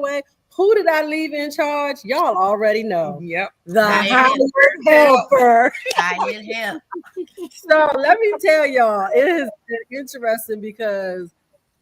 way, who did I leave in charge? Y'all already know. Yep. The hired helper. Hired help. So let me tell y'all, it has been interesting because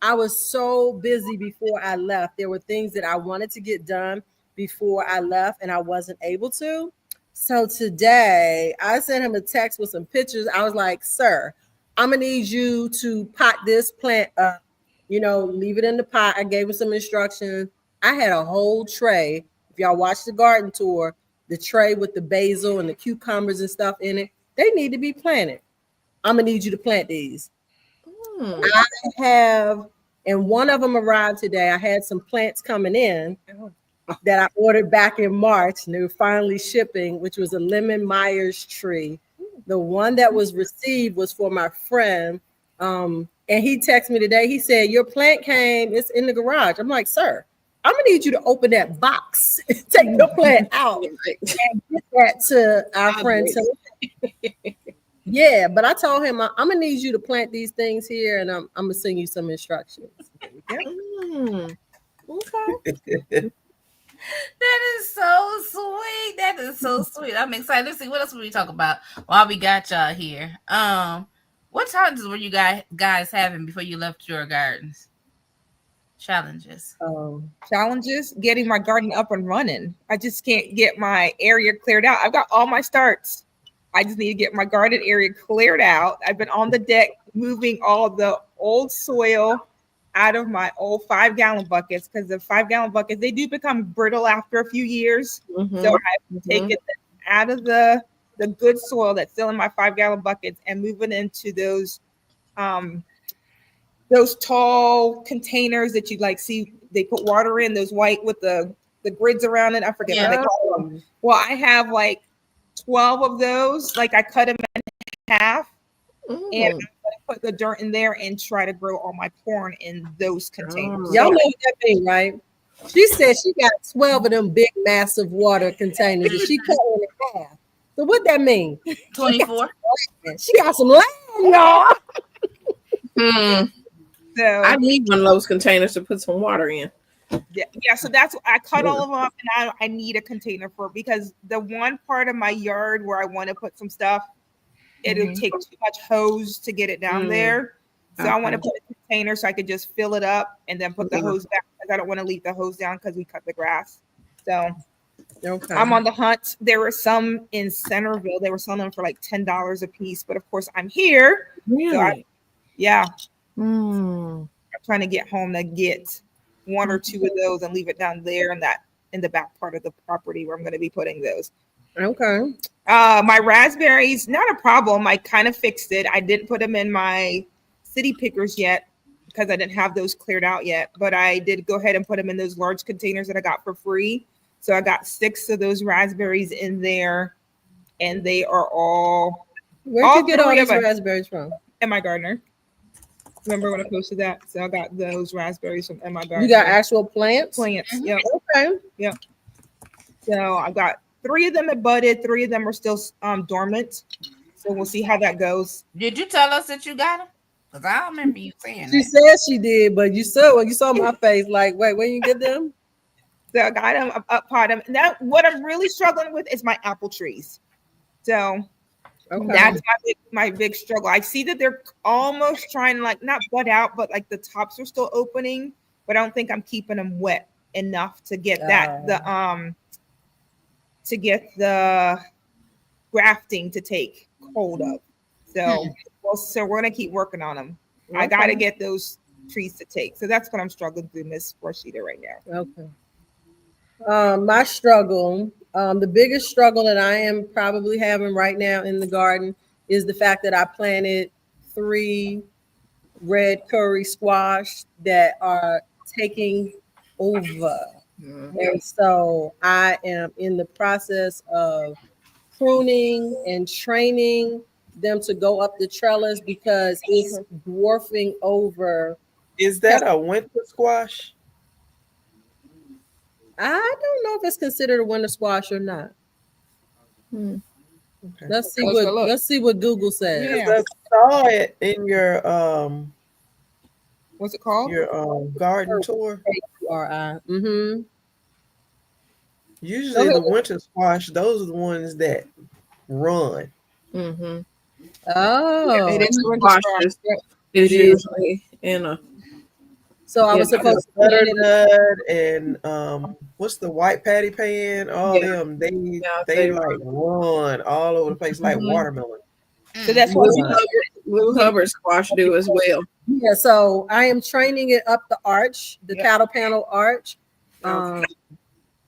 I was so busy before I left. There were things that I wanted to get done before I left, and I wasn't able to. So today, I sent him a text with some pictures. I was like, "Sir, I'm gonna need you to pot this plant up. Leave it in the pot." I gave him some instructions. I had a whole tray. If y'all watch the garden tour, the tray with the basil and the cucumbers and stuff in it, they need to be planted. I'm gonna need you to plant these. I have, and one of them arrived today. I had some plants coming in that I ordered back in March, and they were finally shipping, which was a lemon Myers tree. The one that was received was for my friend. And he texted me today. He said, "Your plant came, it's in the garage." I'm like, "Sir, I'm gonna need you to open that box, take your plant out, and get that to our friend." Yeah, but I told him I'm gonna need you to plant these things here, and I'm gonna send you some instructions. Okay. That is so sweet. That is so sweet. I'm excited to see what else we talk about while we got y'all here. What challenges were you guys having before you left your gardens? Challenges. Challenges, getting my garden up and running. I just can't get my area cleared out. I've got all my starts. I just need to get my garden area cleared out. I've been on the deck moving all the old soil out of my old 5-gallon buckets, because the 5-gallon buckets, they do become brittle after a few years. So I've taken out of the good soil that's still in my 5-gallon buckets and moving into those tall containers that you see they put water in, those white with the grids around it. I forget what they call them. Well, I have 12 of those. I cut them in half, and I'm gonna put the dirt in there and try to grow all my corn in those containers. Y'all know what that means, right? She said she got 12 of them big, massive water containers, and she cut them in half. So what that mean? 24. She got some land, y'all. So I need one of those containers to put some water in. Yeah, so that's I cut all of them up, and I need a container for it, because the one part of my yard where I want to put some stuff, it'll take too much hose to get it down there. So I want to put a container so I could just fill it up and then put the hose back, because I don't want to leave the hose down because we cut the grass. So I'm on the hunt. There were some in Centerville. They were selling them for $10 a piece, but of course I'm here. Really? So I'm trying to get home to get one or two of those and leave it down there in the back part of the property where I'm going to be putting those. Okay. My raspberries, not a problem. I kind of fixed it. I didn't put them in my city pickers yet because I didn't have those cleared out yet, but I did go ahead and put them in those large containers that I got for free. So I got 6 of those raspberries in there, and they are all. Where'd you get all these raspberries from? Emma Gardner. Remember when I posted that? So I got those raspberries from Emma Gardner. You got actual plants? Plants. Mm-hmm. Yep. Okay. Yep. So I got 3 of them that budded. 3 of them are still dormant. So we'll see how that goes. Did you tell us that you got them? Because I don't remember you saying She said she did, but you saw my face wait, where you get them? So I got them, up pot them. Now what I'm really struggling with is my apple trees. So that's my big struggle. I see that they're almost trying to not bud out, but the tops are still opening. But I don't think I'm keeping them wet enough to get the grafting to take hold of. So we're gonna keep working on them. I gotta get those trees to take. So that's what I'm struggling through, Miss Rashida, right now. Okay. My struggle, the biggest struggle that I am probably having right now in the garden is the fact that I planted 3 red curry squash that are taking over. And so I am in the process of pruning and training them to go up the trellis because it's dwarfing over. Is that a winter squash? I don't know if it's considered a winter squash or not. Okay. Let's see what Google says. Yeah. I saw it in your what's it called? Your garden tour. R-I. Mm-hmm. Usually Go the ahead. winter squash, those are the ones that run. Mm-hmm. Oh, It is winter squash squash. is it is. usually in a So I Yeah, was because supposed to put it in. Butternut and what's the white patty pan? All Yeah. them they they like run all over the place like Mhm. watermelon. So that's why Blue we Hubbard squash do as well. Yeah, so I am training it up the arch, the Yep. cattle panel arch. Okay.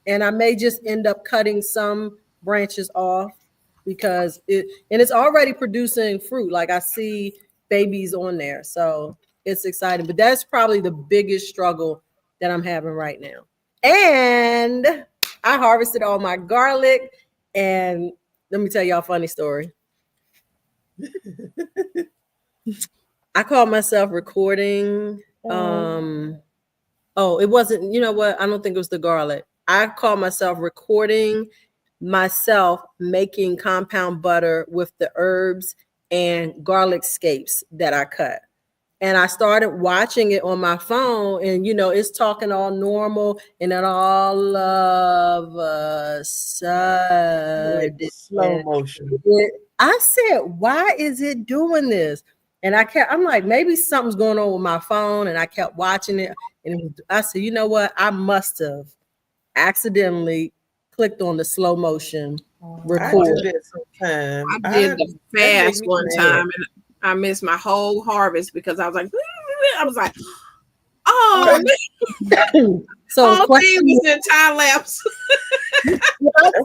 And I may just end up cutting some branches off because it's already producing fruit. Like I see babies on there. So it's exciting. But that's probably the biggest struggle that I'm having right now. And I harvested all my garlic. And let me tell y'all a funny story. I caught myself recording. Oh, it wasn't, you know what? I don't think it was the garlic. I caught myself recording myself making compound butter with the herbs and garlic scapes that I cut. And I started watching it on my phone, and it's talking all normal, and then all of a sudden, Slow motion. I said, why is it doing this? And I'm like, maybe something's going on with my phone. And I kept watching it. And I said, you know what? I must have accidentally clicked on the slow motion I record. do that sometimes. I did the that make fast me one mad. time and I missed my whole harvest because I was like, oh, So all the question things in time lapse. That's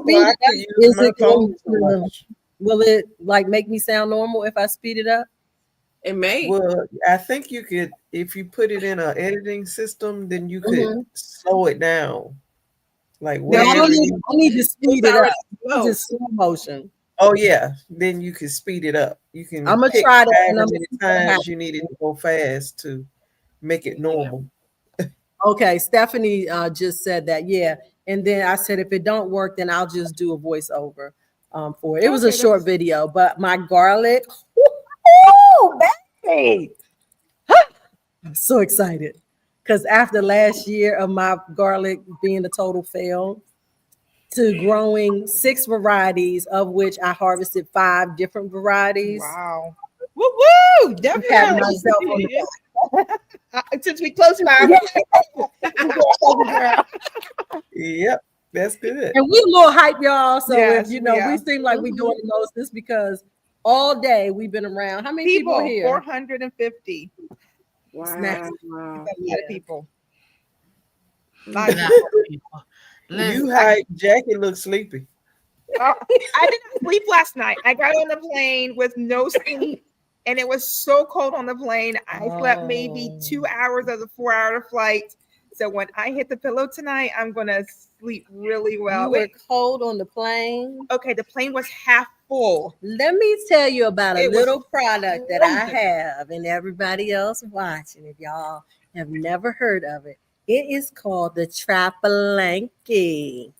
why I could use is my it phone so going much. will it like make me sound normal if I speed it up? It may. Well, I think you could, if you put it in an editing system, then you could Mhm. slow it down. Like No, I whatever. need to speed It's it up. already slow. Just slow motion. Oh yeah, then you can speed it up. You can I'ma pick try that, and however I'm many gonna see what times happens. you need it to go fast to make it normal. Okay, Stephanie just said that, yeah. And then I said, if it don't work, then I'll just do a voiceover for it. It was a Okay, short video, but my garlic, woo, baby. I'm so excited because after last year of my garlic being a total fail, to growing 6 varieties, of which I harvested 5 different varieties. Wow. Woo woo! I'm patting Definitely. myself on the Since we close our Yep, that's good. And we a little hype, y'all. So Yes, if we we are. seem like we doing the most, this because all day we've been around. How many people people, here? 450. Snacks. Wow. That's a lot of people. Lot of people. You hype, Jackie looks sleepy. I did not sleep last night. I got on the plane with no sleep, and it was so cold on the plane. I slept maybe Oh. 2 hours of the 4-hour flight. So when I hit the pillow tonight, I'm gonna sleep really well. You were cold on the plane. Okay, the plane was half full. Let me tell you about a It was little product that I frozen. have, and everybody else watching, if y'all have never heard of it. It is called the Trapalanky.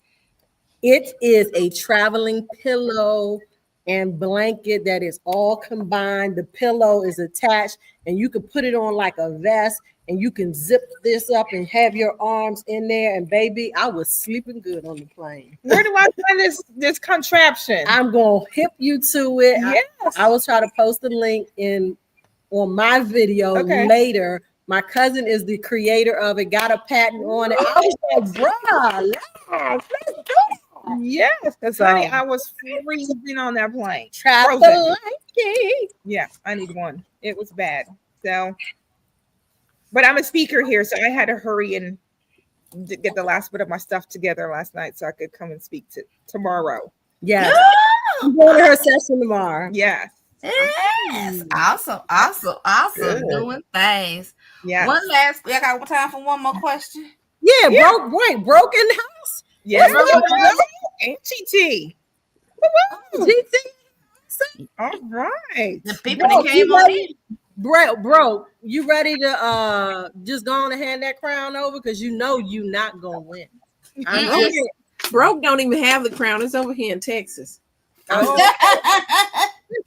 It is a traveling pillow and blanket that is all combined. The pillow is attached, and you can put it on like a vest, and you can zip this up and have your arms in there. And baby, I was sleeping good on the plane. Where do I find this contraption? I'm gonna hip you to it. Yes. I will try to post a link on my video later. My cousin is the creator of it, got a patent on it. I was like, bruh, let's do it. Yes, because honey, I was freezing on that plane. Trapalanky. Yeah, I need one. It was bad. So, but I'm a speaker here, so I had to hurry and get the last bit of my stuff together last night so I could come and speak tomorrow. Yes. I'm going to her session tomorrow. Yes. Yes. Awesome. Good. Doing things. Yeah. One last, I got time for one more question. Yeah, broken house. Yes. What's And TT. GT. All right. The people that came on in. Bro, you ready to just go on and hand that crown over? Because you know you're not gonna win. I know. Mm-mm. Broke don't even have the crown. It's over here in Texas.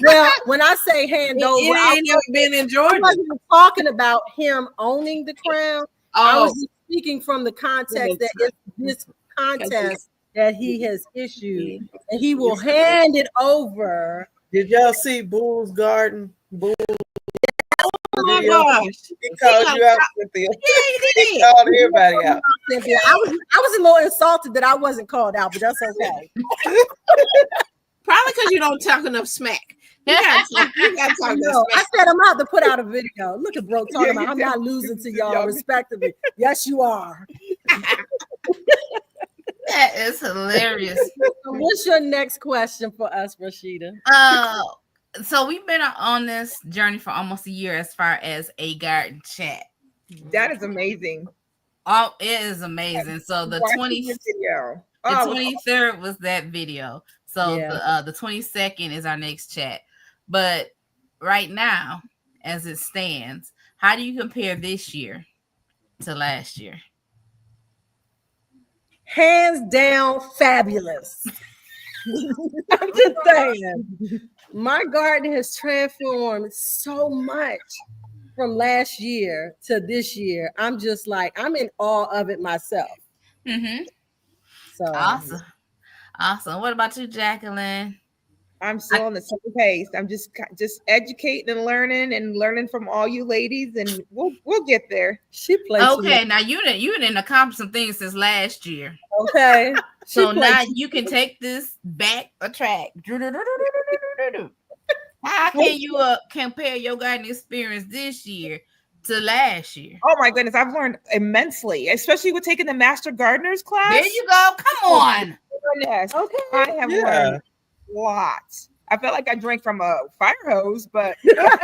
Well, when I say hand over, It ain't never been in I Georgia. wasn't talking about him owning the crown. I Oh, was just speaking from the context that it's this contest that he has issued, and he will hand it over. Did y'all see Bull's Garden? Bull Oh my video? gosh. He called you out, Cynthia. He called everybody out. Cynthia, I was a little insulted that I wasn't called out, but that's okay. Probably because you don't talk enough smack. You gotta talk No, that I smack. said I'm out to put out a video. Look at bro talking about I'm not losing to y'all respectively. Yes, you are. That is hilarious. So what's your next question for us, Rashida? So we've been on this journey for almost a year as far as a garden chat. That is amazing. Oh, it is amazing. So the Watching this video. the Oh, 23rd was that video. So Yeah. the 22nd is our next chat. But right now, as it stands, how do you compare this year to last year? Hands down fabulous. I'm just saying. My garden has transformed so much from last year to this year. I'm just like, I'm in awe of it myself. Mm-hmm. So Awesome. What about you, Jacqueline? I'm still on the same pace. I'm just educating and learning from all you ladies, and we'll get there. she plays. Okay, now you didn't accomplish some things since last year. Okay. So She now plays- you can take this back a track. How can you compare your gardening experience this year to last year? Oh my goodness, I've learned immensely, especially with taking the Master Gardeners class. There you go. Come on. Yes, Okay. I have Yeah. learned lots. I felt like I drank from a fire hose, but like,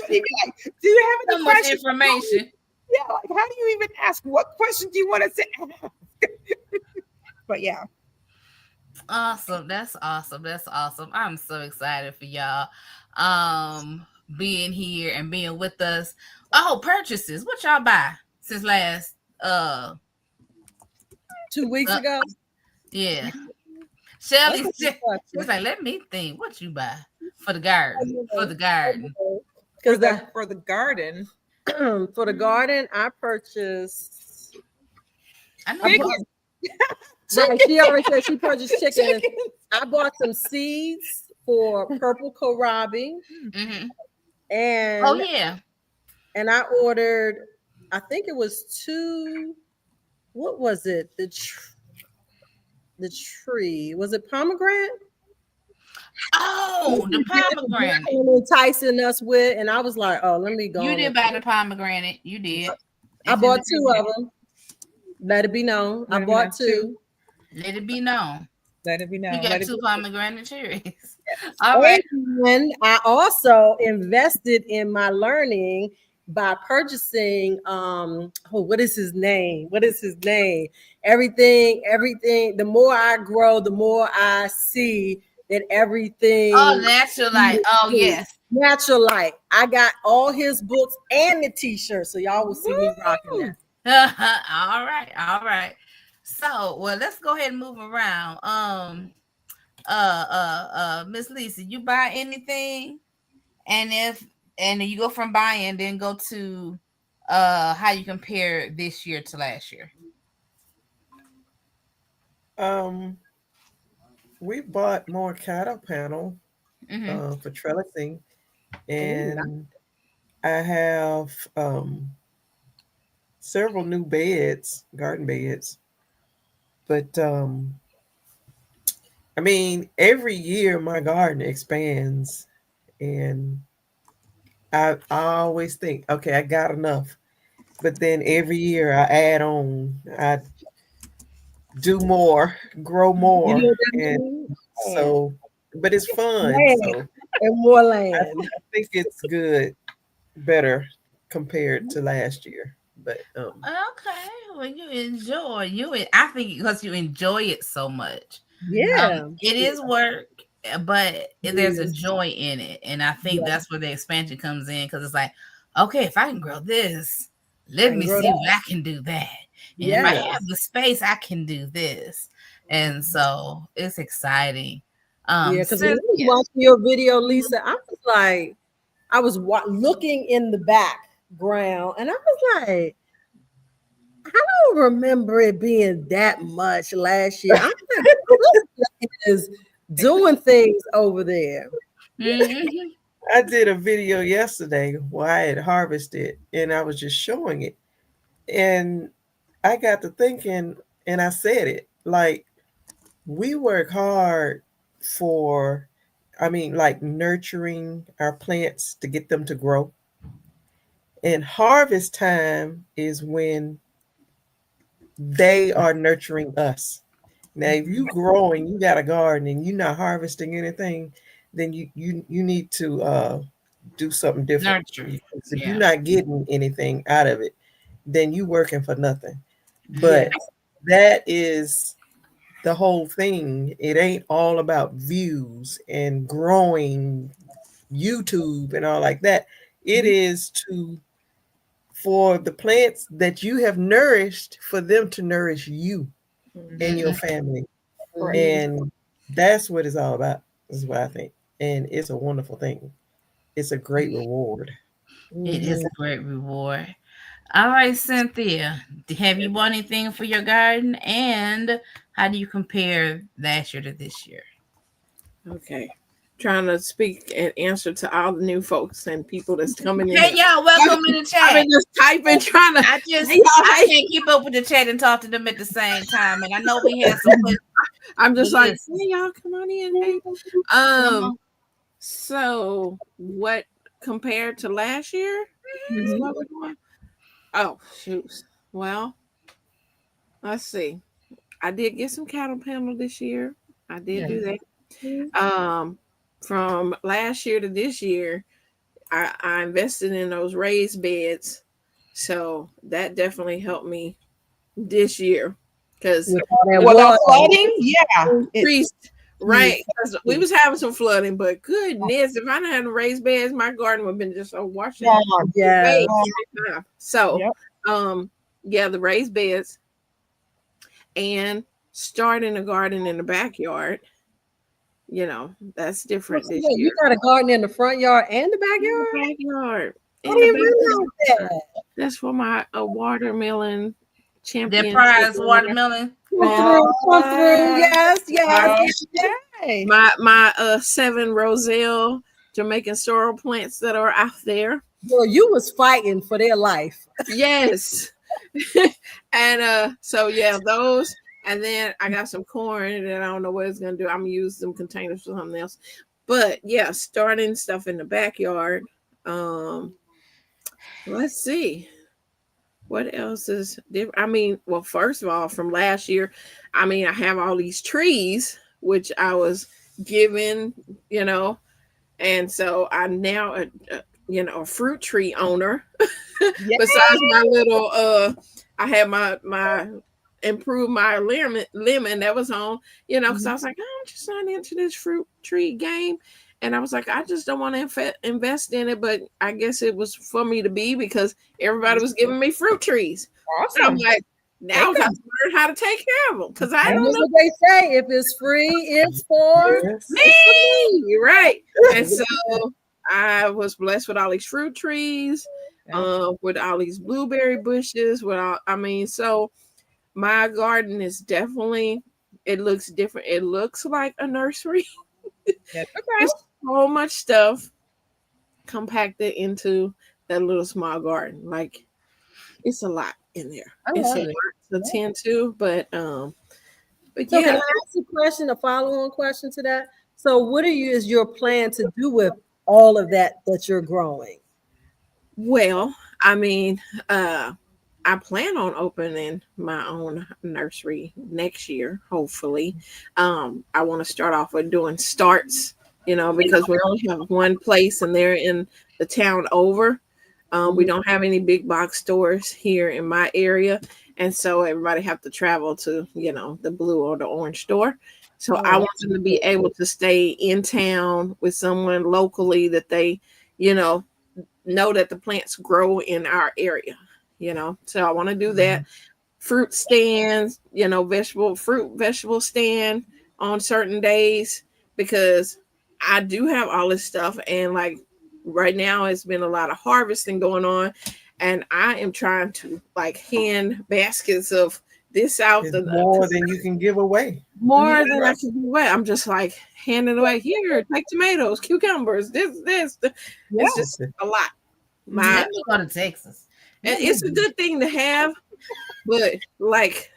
do you have So any much questions? information. Yeah, like how do you even ask? What question do you want to say? But yeah, Awesome. That's awesome. That's awesome. I'm so excited for y'all being here and being with us. Oh, purchases. What y'all buy since last 2 weeks ago. yeah. Shelly That's a she good question. was like, let me think what you buy for the garden. For the garden. Because for the garden, for the garden, I purchased. I know Chicken. Right, she already said she purchased chicken. I bought some seeds for purple kohlrabi, Mhm. and Oh yeah. and I ordered. I think it was 2. What was it? The tree was it pomegranate? Oh, the pomegranate. And enticing us with, and I was like, oh, let me go. You on did and- buy the pomegranate. You did. I bought 2 of them. Let it be known. I Let it be bought known, 2. Let it be known. let it be known. You got Let it 2 be- pomegranate cherries. All right. And I also invested in my learning by purchasing what is his name? Everything. The more I grow, the more I see that everything Oh, natural light. Oh, yes. natural light. I got all his books and the t-shirt, so y'all will see me rocking that. All right. All right. So, well, let's go ahead and move around. Miss Lisa, you buy anything? And you go from buying, then go to how you compare this year to last year. We bought more cattle panel Mhm. for trellising, and I have several new beds, garden beds. But I mean, every year my garden expands, and I always think, okay, I got enough. But then every year I add on, I do more, grow more, and so. But it's fun, Man. so And more I land. think it's good, better compared to last year. But Okay. Well, you enjoy I think because you enjoy it so much. Yeah. It is work, but there's a Yes. joy in it, and I think Yeah. that's where the expansion comes in because it's like, okay, if I can grow this, let can me grow see that. what I can do that. And if I Yes. have the space, I can do this, and so it's exciting. Yeah, because when I was Cynthia, watching your video, Lisa, I was like, I was looking in the background, and I was like, I don't remember it being that much last year. I'm is doing things over there. Mhm. I did a video yesterday where I had harvested and I was just showing it. And I got to thinking and I said it like we work hard for, I mean, like nurturing our plants to get them to grow. And harvest time is when they are nurturing us. Now, if you growing, you got a garden and you're not harvesting anything, then you need to do something different. Nurture. Because if you're Yeah. not getting anything out of it, then you working for nothing. Yeah. But that is the whole thing. It ain't all about views and growing YouTube and all like that. It is to for the plants that you have nourished for them to nourish you and your family. Right. And that's what it's all about, is what I think. And it's a wonderful thing. It's a great reward. It is a great reward. All right, Cynthia, have you bought anything for your garden? And how do you compare last year to this year? Okay. Trying to speak and answer to all the new folks and people that's coming in. Hey, y'all, welcome to the I've chat. been just typing, trying to. I can't keep up with the chat and talk to them at the same time. And I know we had some. I'm just like, Listen. hey, y'all, come on in. Hey. on. So what compared to last year? Is what we're doing? Oh, shoot. Well, let's see. I did get some cattle panel this year. I did do that. From last year to this year, I invested in those raised beds. So that definitely helped me this year. Because Without flooding, yeah. increased, right? 'Cause we was having some flooding, but goodness, if I didn't have raised beds, my garden would have been just so washing. Yeah. So, Yep. yeah, the raised beds and starting a garden in the backyard. You know, that's different this year. You got a garden in the front yard and the backyard? Backyard. I didn't realize that. That's for my watermelon champion. Their prize watermelon. Come through. Yes. Yay. My 7 Roselle Jamaican sorrel plants that are out there. Well, you was fighting for their life. Yes. And so yeah, those. And then I got some corn that I don't know what it's gonna do. I'm gonna use some containers for something else. But yeah, starting stuff in the backyard. Let's see. What else is different? I mean, well, first of all, from last year, I mean, I have all these trees, which I was given, you know, and so I'm now a fruit tree owner. Besides my little I had my improve my lemon that was on, you know, because I was like, I'm just not into this fruit tree game. And I was like, I just don't want to invest in it. But I guess it was for me to be because everybody was giving me fruit trees. Awesome. So I'm like, now I got to learn how to take care of them because I And don't that's know. what they say. If it's free, it's for Yes. Me, you're right. And so I was blessed with all these fruit trees, with all these blueberry bushes, with all, I mean, so my garden is definitely, it looks different. It looks like a nursery. It's so much stuff compacted into that little small garden. Like it's a lot in there. It's a lot to tend to, but So yeah. can I ask a question, a follow-on question to that? So what is your plan to do with all of that you're growing? Well, I mean, I plan on opening my own nursery next year, hopefully. I want to start off with doing starts, you know, because we only have one place and they're in the town over. We don't have any big box stores here in my area. And so everybody have to travel to, you know, the blue or the orange store. So I want them to be able to stay in town with someone locally that they, you know that the plants grow in our area, you know. So I want to do that. Fruit stands, you know, vegetable stand on certain days because I do have all this stuff. And like right now, it's been a lot of harvesting going on. and I am trying to like hand baskets of this out It's more than you can give away. more than I can do away. I'm just like handing away here, take tomatoes, cucumbers, this. It's just a lot. Let me go to Texas. And it's a good thing to have, but like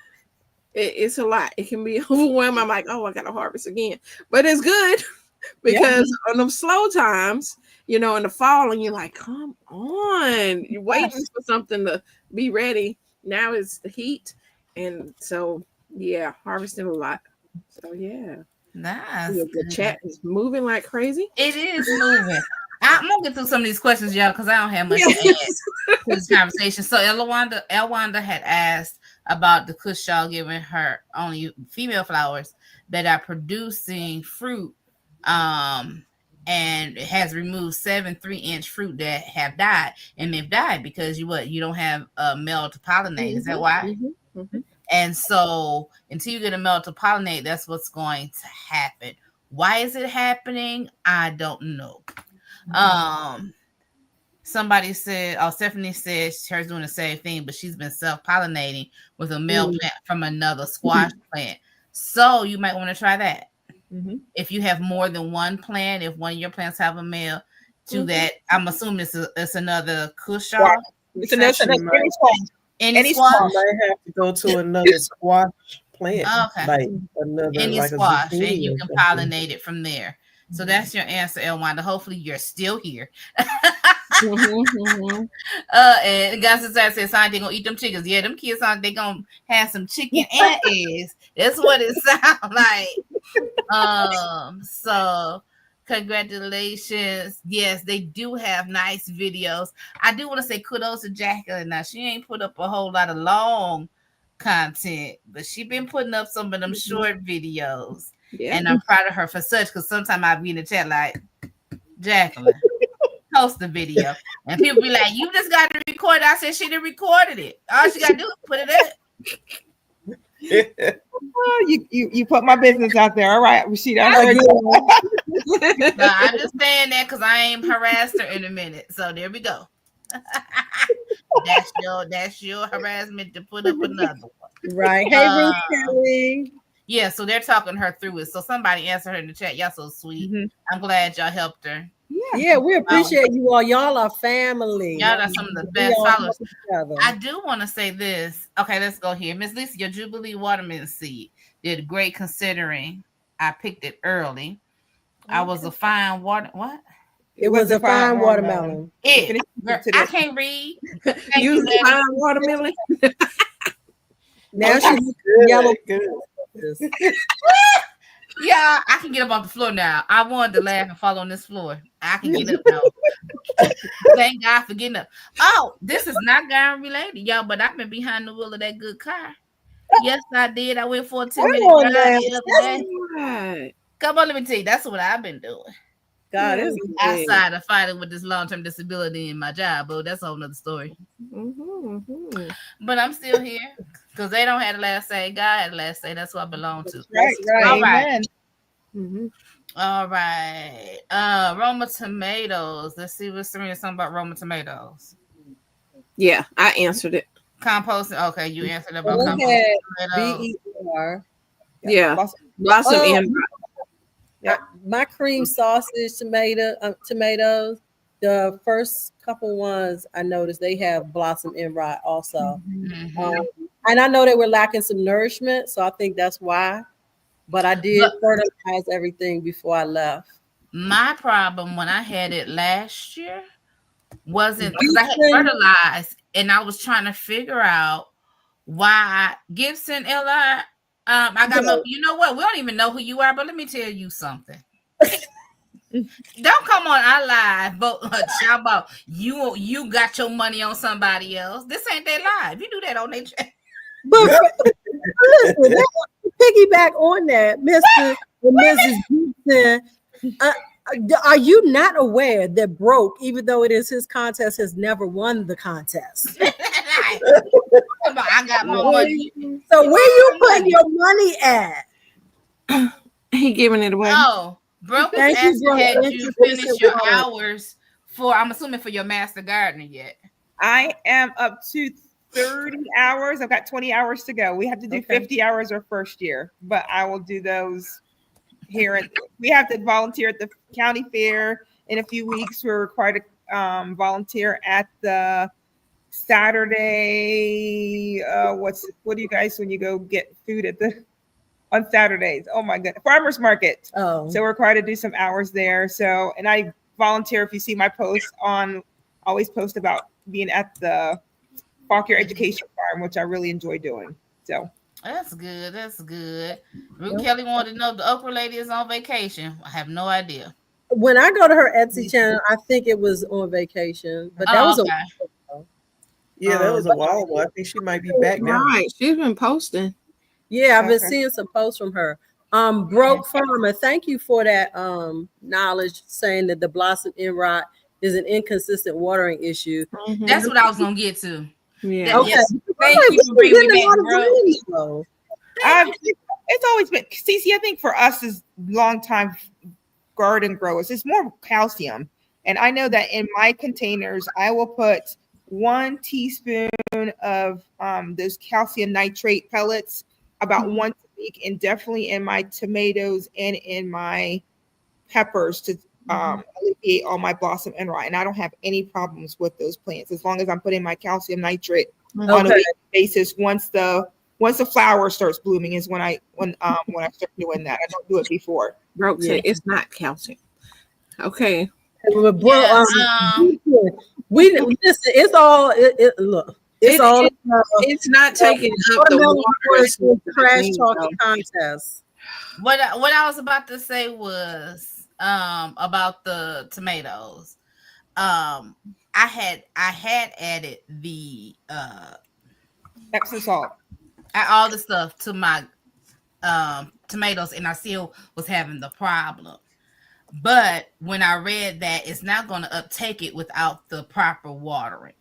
it's a lot. It can be overwhelming. I'm like, oh, I gotta harvest again. But it's good because on them slow times, in the fall, and you're like, come on, you're waiting for something to be ready. Now it's the heat. And so harvesting a lot. So Nice. the chat is moving like crazy. It is moving. I'm gonna get through some of these questions, y'all, because I don't have much to add to this conversation. So Elwanda had asked about the kush y'all giving her only female flowers that are producing fruit, and it has removed 7 3-inch fruit that have died, and they've died because you don't have a male to pollinate. Is that why? And so until you get a male to pollinate, that's what's going to happen. Why is it happening? I don't know. Somebody said, Stephanie said hers doing the same thing, but she's been self-pollinating with a male plant from another squash plant. So you might want to try that. If you have more than one plant, if one of your plants have a male, do that. I'm assuming it's another kush. It's another squash. Any squash? You might have to go to another squash plant. Okay. Like another Any like squash, a zucchini and you or can something. pollinate it from there. So that's your answer, Elwanda. Hopefully you're still here. And guys says, "Son, they gonna eat them chickens." Yeah, them kids they gonna have some chicken and eggs. That's what it sounds like. So congratulations. Yes, they do have nice videos. I do want to say kudos to Jacqueline. Now she ain't put up a whole lot of long content, but she been putting up some of them short videos. And I'm proud of her for such, because sometimes I'll be in the chat like, Jacqueline, post the video. And people be like, you just got to record it. I said she done recorded it. All she got to do is put it up. Oh, you put my business out there. All right, Rashida. No, I'm just saying that because I ain't harassed her in a minute. So there we go. That's your harassment to put up another one. Right. Hey, Ruth Kelly. Yeah, so they're talking her through it. So somebody answered her in the chat. Y'all so sweet. I'm glad y'all helped her. Yeah, we appreciate you all. Y'all are family. Y'all are some of the best followers. I do want to say this. Okay, let's go here. Miss Lisa, your Jubilee watermelon seed did great considering I picked it early. I was a fine water. What? It was a fine watermelon. I can't read. You was a fine watermelon. Now she's yellow. Yeah, I can get up off the floor now. I wanted to laugh and fall on this floor. I can get up now. Thank God for getting up. Oh, this is not gun related, y'all, but I've been behind the wheel of that good car. Yes, I did. I went for a 10-minute ride the other day. Come on, let me tell you, that's what I've been doing. God is outside of fighting with this long-term disability in my job, but that's a whole nother story. But I'm still here because they don't have the last say. God had the last say. That's what I belong to. Right. All right. Amen. All right. Roma tomatoes. Let's see what Serena's talking about. Roma tomatoes. Yeah, I answered it. Composting. Okay, you answered about composting tomatoes. BER. Yeah, blossom and my cream sausage tomatoes. The first couple ones I noticed they have blossom end rot also. And I know they were lacking some nourishment, so I think that's why. But I did fertilize everything before I left. My problem when I had it last year wasn't because I had fertilized and I was trying to figure out why Gibson LR. I got no, you know what? We don't even know who you are, but let me tell you something. Don't come on our live, but about you got your money on somebody else. This ain't their live. You do that on their chat. But listen, piggyback on that, Mr. and Mrs. Gibson. Are you not aware that Broke, even though it is his contest, has never won the contest? I got my money. So where you putting your money at? He giving it away. Oh, Broke is asking, had you finished your hours for, I'm assuming for your master gardener yet? I am up to 30 hours. I've got 20 hours to go. We have to do Okay. 50 hours our first year, but I will do those here. And we have to volunteer at the county fair in a few weeks. We're required to volunteer at the Saturday. What do you guys when you go get food at the on Saturdays? Oh my goodness, farmers market. Oh, So we're required to do some hours there. So, and I volunteer. If you see my posts on, always post about being at the Fauquier Education Farm, which I really enjoy doing. So That's good. That's good. Ruth Kelly wanted to know if the Okra Lady is on vacation. I have no idea. when I go to her Etsy channel, I think it was on vacation, but that was okay. Yeah, that was a while ago. I think she might be back now. Right. She's been posting. Yeah, I've been Okay. seeing some posts from her. Broke Farmer, thank you for that knowledge saying that the blossom end rot is an inconsistent watering issue. Mhm. That's what I was gonna get to. Yeah. Okay. Yes. Thank Like, you for we bringing getting a lot me of back, bro. dreams, though. it's always been Cece. I think for us as longtime garden growers, it's more calcium. And I know that in my containers, I will put 1 teaspoon of those calcium nitrate pellets about once a week, and definitely in my tomatoes and in my peppers to alleviate all my blossom end rot. And I don't have any problems with those plants as long as I'm putting my calcium nitrate on a Okay. weekly basis. Once the flower starts blooming is when I start doing that. I don't do it before. Broke said it's not calcium. Okay. But bro, Yeah, we listen. It's all look. It's all It's not taking up the water. trash talking contest. what I was about to say was about the tomatoes. I had added the Epsom salt. all the stuff to my tomatoes, and I still was having the problem. But when I read that it's not going to uptake it without the proper watering.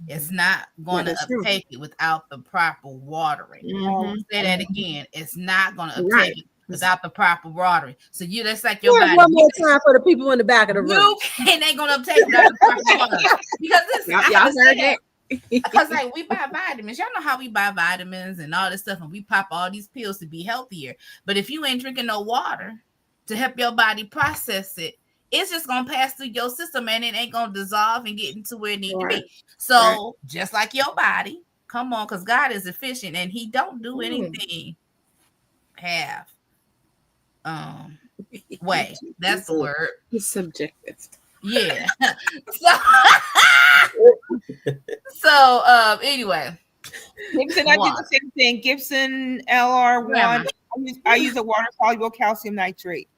It's not going to That is true. uptake it without the proper watering. Mhm. Say that again. It's not going to uptake Right. it without the proper watering. So that's like your Here's body. one more time for the people in the back of the room. You ain't going to uptake it without the proper watering. Because listen, I Y'all have to say heard that. that? Because like we buy vitamins, y'all know how we buy vitamins and all this stuff, and we pop all these pills to be healthier. But if you ain't drinking no water to help your body process it, it's just gonna pass through your system and it ain't gonna dissolve and get into where it needs to Right. be. So just like your body, come on, because God is efficient and He don't do anything half way. That's the word. It's subjective. Yeah. So anyway. Gibson, I do the same thing. Gibson LR1. Yeah. I use a water soluble calcium nitrate.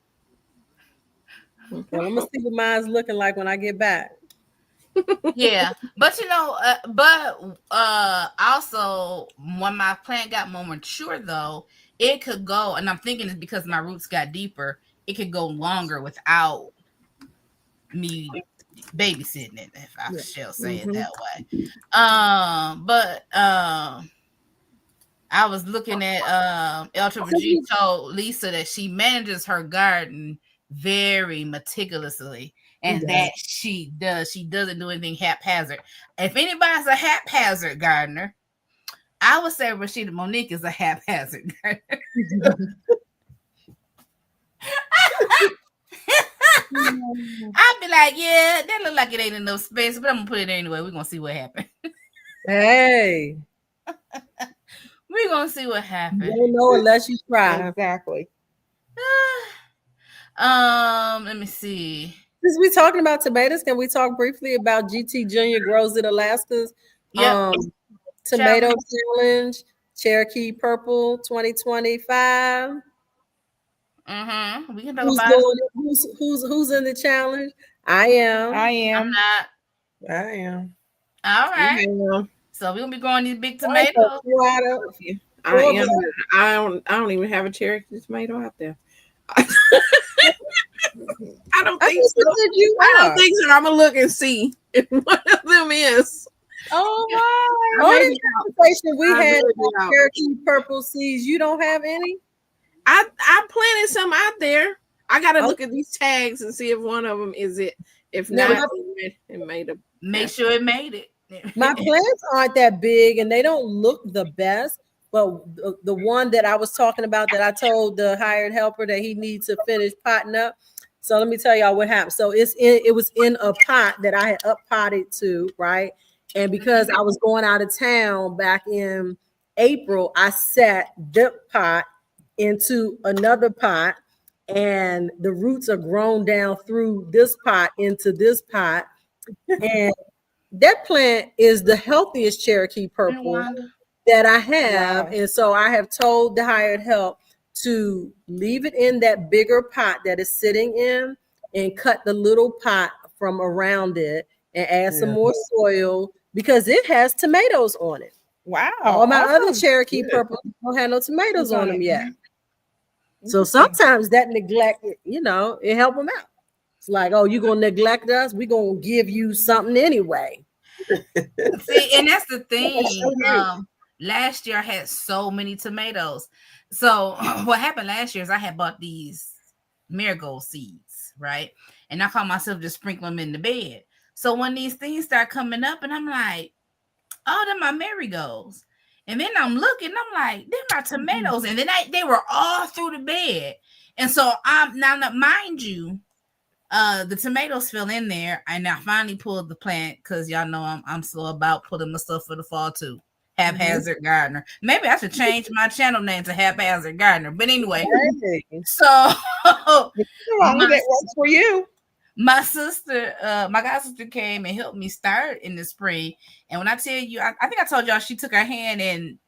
Well, I'm gonna see what mine's looking like when I get back. Yeah, but also when my plant got more mature, though, it could go, and I'm thinking it's because my roots got deeper. It could go longer without me babysitting it, if I shall say it that way. But I was looking at Eltra Virgie told Lisa that she manages her garden very meticulously, and that she doesn't do anything haphazard. If anybody's a haphazard gardener, I would say Rashida Monique is a haphazard gardener. I'd be like, yeah, that look like it ain't enough space, but I'm gonna put it anyway. We're gonna see what happens. Hey, We're gonna see what happens. you don't know unless you try. Exactly. Let me see. Since we're talking about tomatoes, can we talk briefly about GT Junior Grows in Alaska's tomato challenge, Cherokee Purple 2025? We can talk Who's about doing it? Who's in the challenge? I am. I'm not. I am. All right. Yeah. So we're gonna be growing these big tomatoes. I don't even have a Cherokee tomato out there. I don't think so. I don't think so. I'm gonna look and see if one of them is. Oh my! All the conversation we had about Cherokee Purple seeds, you don't have any? I planted some out there. I gotta look at these tags and see if one of them is it. If not, it made a. Make sure it made it. My plants aren't that big and they don't look the best. But the one that I was talking about that I told the hired helper that he needs to finish potting up. So let me tell y'all what happened. So it was in a pot that I had up potted to, right? And because I was going out of town back in April, I set the pot into another pot, and the roots are grown down through this pot into this pot. And that plant is the healthiest Cherokee purple that I have. Wow. And so I have told the hired help to leave it in that bigger pot that it's sitting in and cut the little pot from around it and add some more soil because it has tomatoes on it. Wow. All my other awesome. Cherokee purple don't have no tomatoes on them yet. So sometimes that neglect, it help them out. It's like, oh, you're going to neglect us? We're going to give you something anyway. See, and that's the thing. Last year I had so many tomatoes. So what happened last year is I had bought these marigold seeds, right? And I caught myself just sprinkling them in the bed. So when these things start coming up, and I'm like, oh, they're my marigolds. And then I'm looking, I'm like, they're my tomatoes. And then they were all through the bed. And so now mind you, the tomatoes fell in there, and I finally pulled the plant because y'all know I'm slow about putting my stuff for the fall too. Haphazard gardener. Maybe I should change my channel name to Haphazard Gardener. But anyway, so that works for you. My sister, my god sister came and helped me start in the spring. And when I tell you, I think I told y'all she took her hand and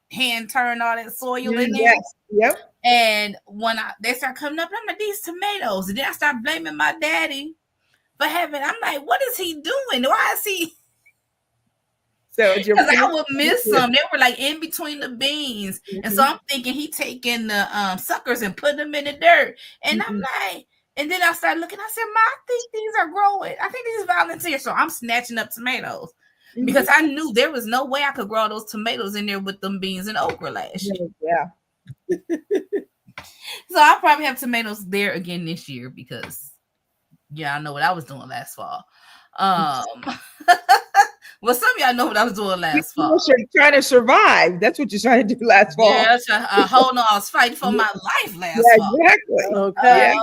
turned all that soil in there. Yes. Yep. And when they start coming up, I'm like, these tomatoes. And then I start blaming my daddy for having. I'm like, what is he doing? Why is he? So because I would miss some. They were like in between the beans. And so I'm thinking he taking the suckers and putting them in the dirt. And I'm like, and then I started looking. I said, Ma, I think these are growing. I think these is volunteer. So I'm snatching up tomatoes because I knew there was no way I could grow those tomatoes in there with them beans and okra last year. Yeah. So I'll probably have tomatoes there again this year because, I know what I was doing last fall. Well, some of y'all know what I was doing last fall. You're trying to survive. That's what you're trying to do last fall. Yeah, hold on. I was fighting for my life last fall. Exactly. Okay.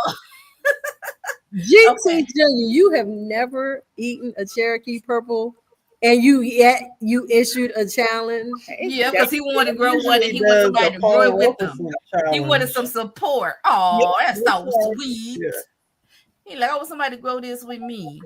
GT Junior, you have never eaten a Cherokee purple, and you issued a challenge. Yeah, because he wanted to grow one, and he wanted somebody to grow it with him. He wanted some support. Oh, that's so sweet. Yeah. He like, I want somebody to grow this with me.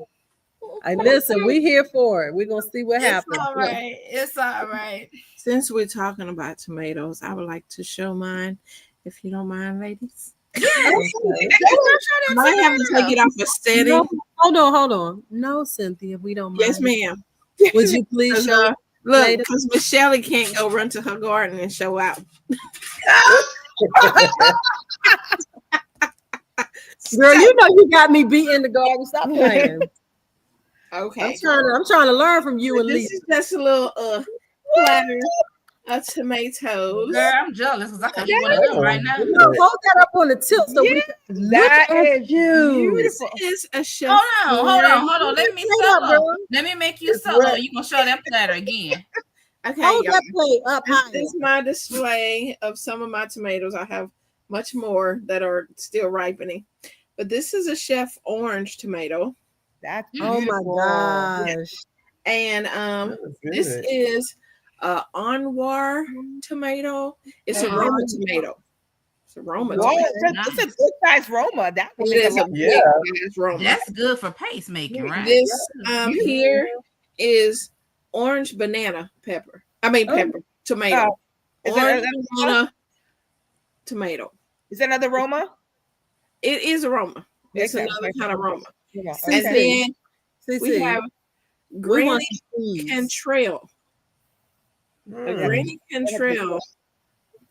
I listen. We here for it. We're gonna see what happens. All right. It's all right. Since we're talking about tomatoes, I would like to show mine, if you don't mind, ladies. Yeah. I might have to take it off a steady. No, hold on. No, Cynthia, we don't mind. Yes, ma'am. Would you please show? Look, because Michelle can't go run to her garden and show out. Girl, you know you got me beat in the garden. Stop playing. Okay. I'm trying to learn from you and This Lisa. is just a little platter of tomatoes. Girl, I'm jealous because I can eat one of them right now. No, hold that up on the tilt so we can That look at is you. This is a chef. Hold on. Let me solo. Let me make you solo. You gonna show that platter again? Okay, Hold y'all. that plate up high. This is my display of some of my tomatoes. I have much more that are still ripening, but this is a chef orange tomato. That's Oh beautiful. my gosh. And this is Anwar tomato. It's a Roma tomato. It's a Roma Wow, tomato. it's a good size Roma. That It one is a big size Roma. That's good for pacemaking, right? This here is orange banana pepper. I mean pepper tomato. Is Orange that banana tomato. is that another Roma? It is a Roma. It's Okay. another kind of Roma. Yeah. And then See, we have we Granny want some seeds. Cantrell. Okay. Granny Cantrell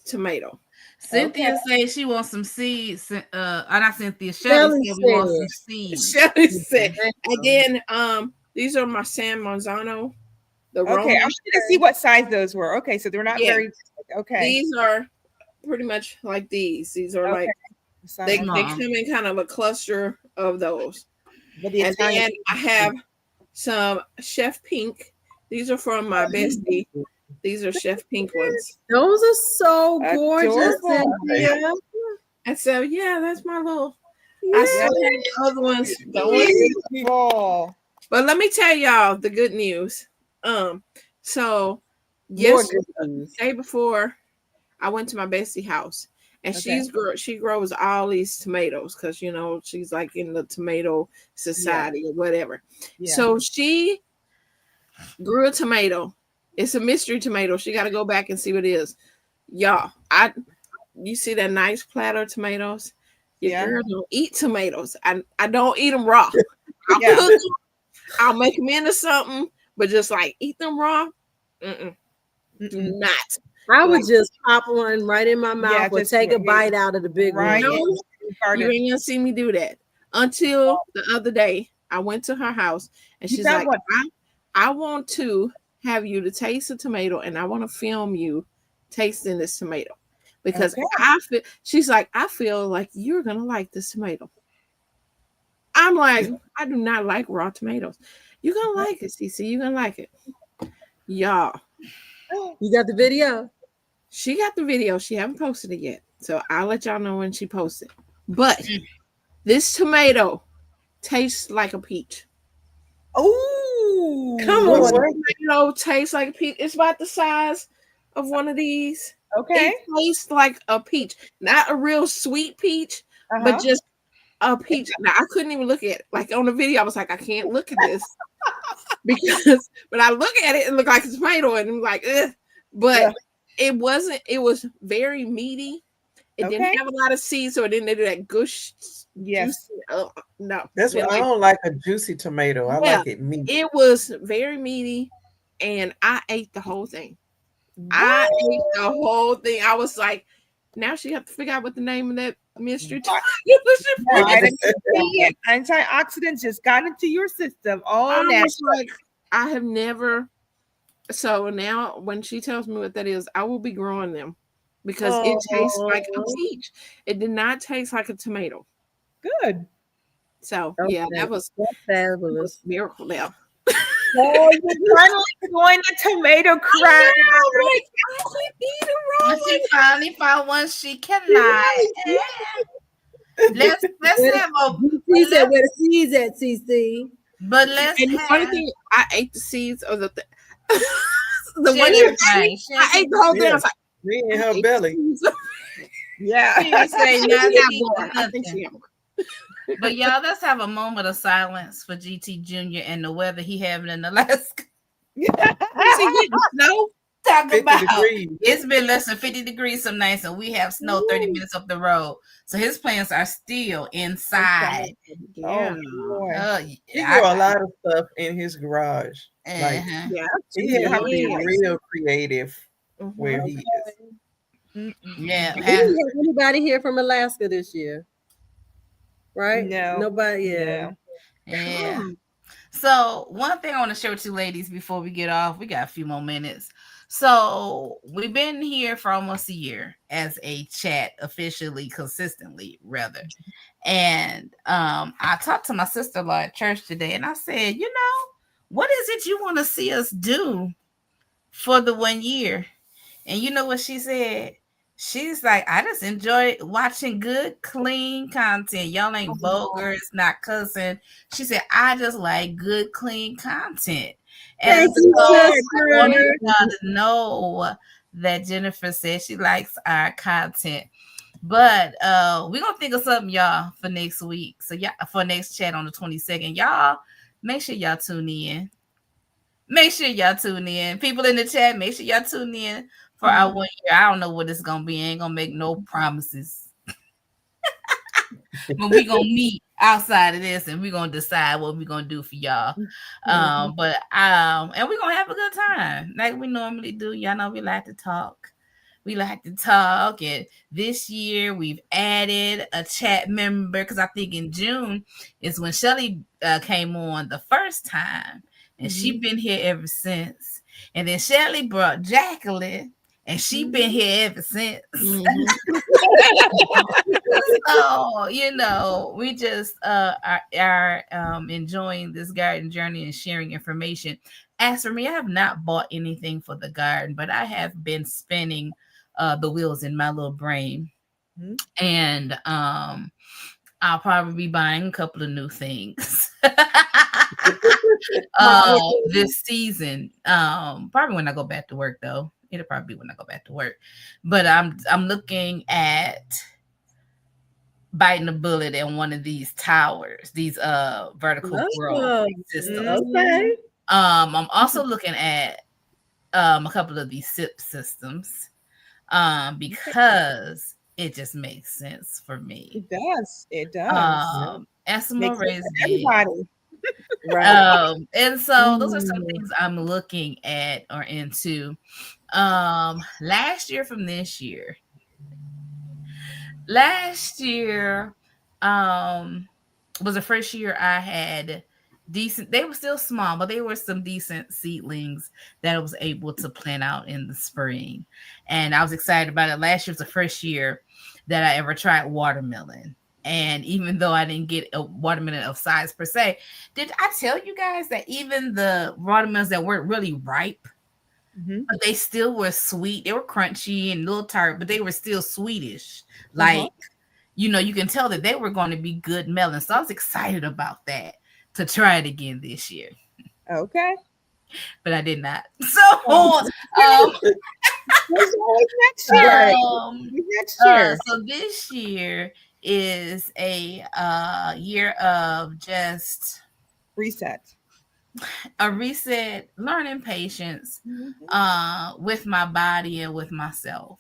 tomato. Cynthia says she wants some seeds. Not Cynthia. Shelly Shelly said we want said. some seeds. Shelly said. Again, these are my San Marzano. The Okay, Roma. I'm trying to see what size those were. Okay, so they're not Yeah. very okay. These are pretty much like these. These are like they Aw. come in kind of a cluster of those. But the And Italian- then I have some Chef Pink. These are from my bestie. These are Chef Pink ones. Those are so gorgeous, Adorable. Cynthia. And so yeah, that's my little. I still have other ones going. Beautiful. But let me tell y'all the good news. So More yes, good the news. day before I went to my bestie house, and Okay. she grows all these tomatoes because she's like in the tomato society or whatever. Yeah. So she grew a tomato. It's a mystery tomato. She got to go back and see what it is. Y'all, you see that nice platter of tomatoes? Your Yeah. girl don't eat tomatoes. I don't eat them raw. I'll Yeah. cook them. I'll make them into something, but just like eat them raw, Mm-mm. not. I would just pop one right in my mouth or just take a right- bite out of the big Right. one. No, you ain't gonna see me do that until the other day. I went to her house and You she's found like, what? I want to have you to taste a tomato and I want to film you tasting this tomato because Okay. she's like, I feel like you're gonna like this tomato. I'm like, I do not like raw tomatoes. You're gonna like it, CC. You're gonna like it. Y'all, You got the video? she got the video. She haven't posted it yet. So I'll let y'all know when she posts it. But this tomato tastes like a peach. Ooh. Come What's on. what? Tomato tastes like a peach. It's about the size of one of these. Okay. It tastes like a peach. Not a real sweet peach, Uh-huh. but just a peach. Now I couldn't even look at it. Like on the video, I was like, I can't look at this. Because when I look at it, it looked like a tomato, and I'm like, ugh. But it wasn't, it was very meaty. It Okay. didn't have a lot of seeds, so it didn't do that gush. Yes. Juicy. No. That's what I don't like a juicy tomato. I Yeah. like it meat. It was very meaty, and I ate the whole thing. I ate the whole thing. I was like, now she have to figure out what the name of that mystery. Antioxidants just got into your system. All I that. was like, I have never. So now, when she tells me what that is, I will be growing them because it tastes like a peach. It did not taste like a tomato. Good. So Okay. yeah, that was Fabulous. a miracle. Now Oh, you're finally doing the tomato crack. I can't eat it raw. And she finally found one she cannot. Let's have a He said, where the seeds at, CC? but let's And the funny have thing, I ate the seeds of the the share one everything. I ate the whole thing. I was like, Me in I her ate belly. the seeds. Yeah. She say She nothing, had more. I think nothing. she had more. But y'all, let's have a moment of silence for GT Jr. and the weather he having in Alaska. Is he getting snow? Talk 50 about degrees. it's been less than 50 degrees some nights, and we have snow 30 minutes up the road. So his plants are still inside. Yeah. Oh, boy. He grew a lot of stuff in his garage. Like Uh-huh. Yeah. he has to be Yeah. real creative Mhm. where he is. Mm-mm. Yeah. We didn't have anybody here from Alaska this year, right? No. Nobody. Yeah. No. Yeah. So one thing I want to share with you ladies before we get off, we got a few more minutes. So we've been here for almost a year as a chat, officially, consistently, rather. And I talked to my sister-in-law at church today, and I said, what is it you want to see us do for the 1 year? And you know what she said? She's like, I just enjoy watching good, clean content. Y'all ain't vulgar, it's not cussing. She said, I just like good, clean content. And Thank you, so I sister. wanted y'all to know that Jennifer said she likes our content. But we're gonna think of something, y'all, for next week. So yeah, for next chat on the 22nd. Y'all make sure y'all tune in. Make sure y'all tune in. People in the chat, make sure y'all tune in for our 1 year. I don't know what it's gonna be. I ain't gonna make no promises. But we're gonna meet outside of this and we're gonna decide what we're gonna do for y'all. And we're gonna have a good time like we normally do. Y'all know we like to talk. And this year we've added a chat member because I think in June is when Shelly came on the first time, and she been here ever since. And then Shelly brought Jacqueline, and she been here ever since. So we just are enjoying this garden journey and sharing information. as for me, I have not bought anything for the garden, but I have been spinning the wheels in my little brain. Mhm. And I'll probably be buying a couple of new things this season. Probably when I go back to work, though. It'll probably be when I go back to work. But I'm looking at biting a bullet in one of these towers, these vertical grow systems. Okay. I'm also looking at a couple of these SIP systems because it just makes sense for me. It does. It does. And some Makes more sense raised for beds. everybody. Right. And so those are some things I'm looking at or into. Last year from this year. Last year was the first year I had decent, they were still small, but they were some decent seedlings that I was able to plant out in the spring. And I was excited about it. Last year was the first year that I ever tried watermelon. And even though I didn't get a watermelon of size per se, did I tell you guys that even the watermelons that weren't really ripe, but they still were sweet. They were crunchy and a little tart, but they were still sweetish. Like, you know, you can tell that they were going to be good melons. So I was excited about that to try it again this year. Okay. But I did not. So, next year. Next year. So this year is a year of just Reset. a reset, learning patience with my body and with myself.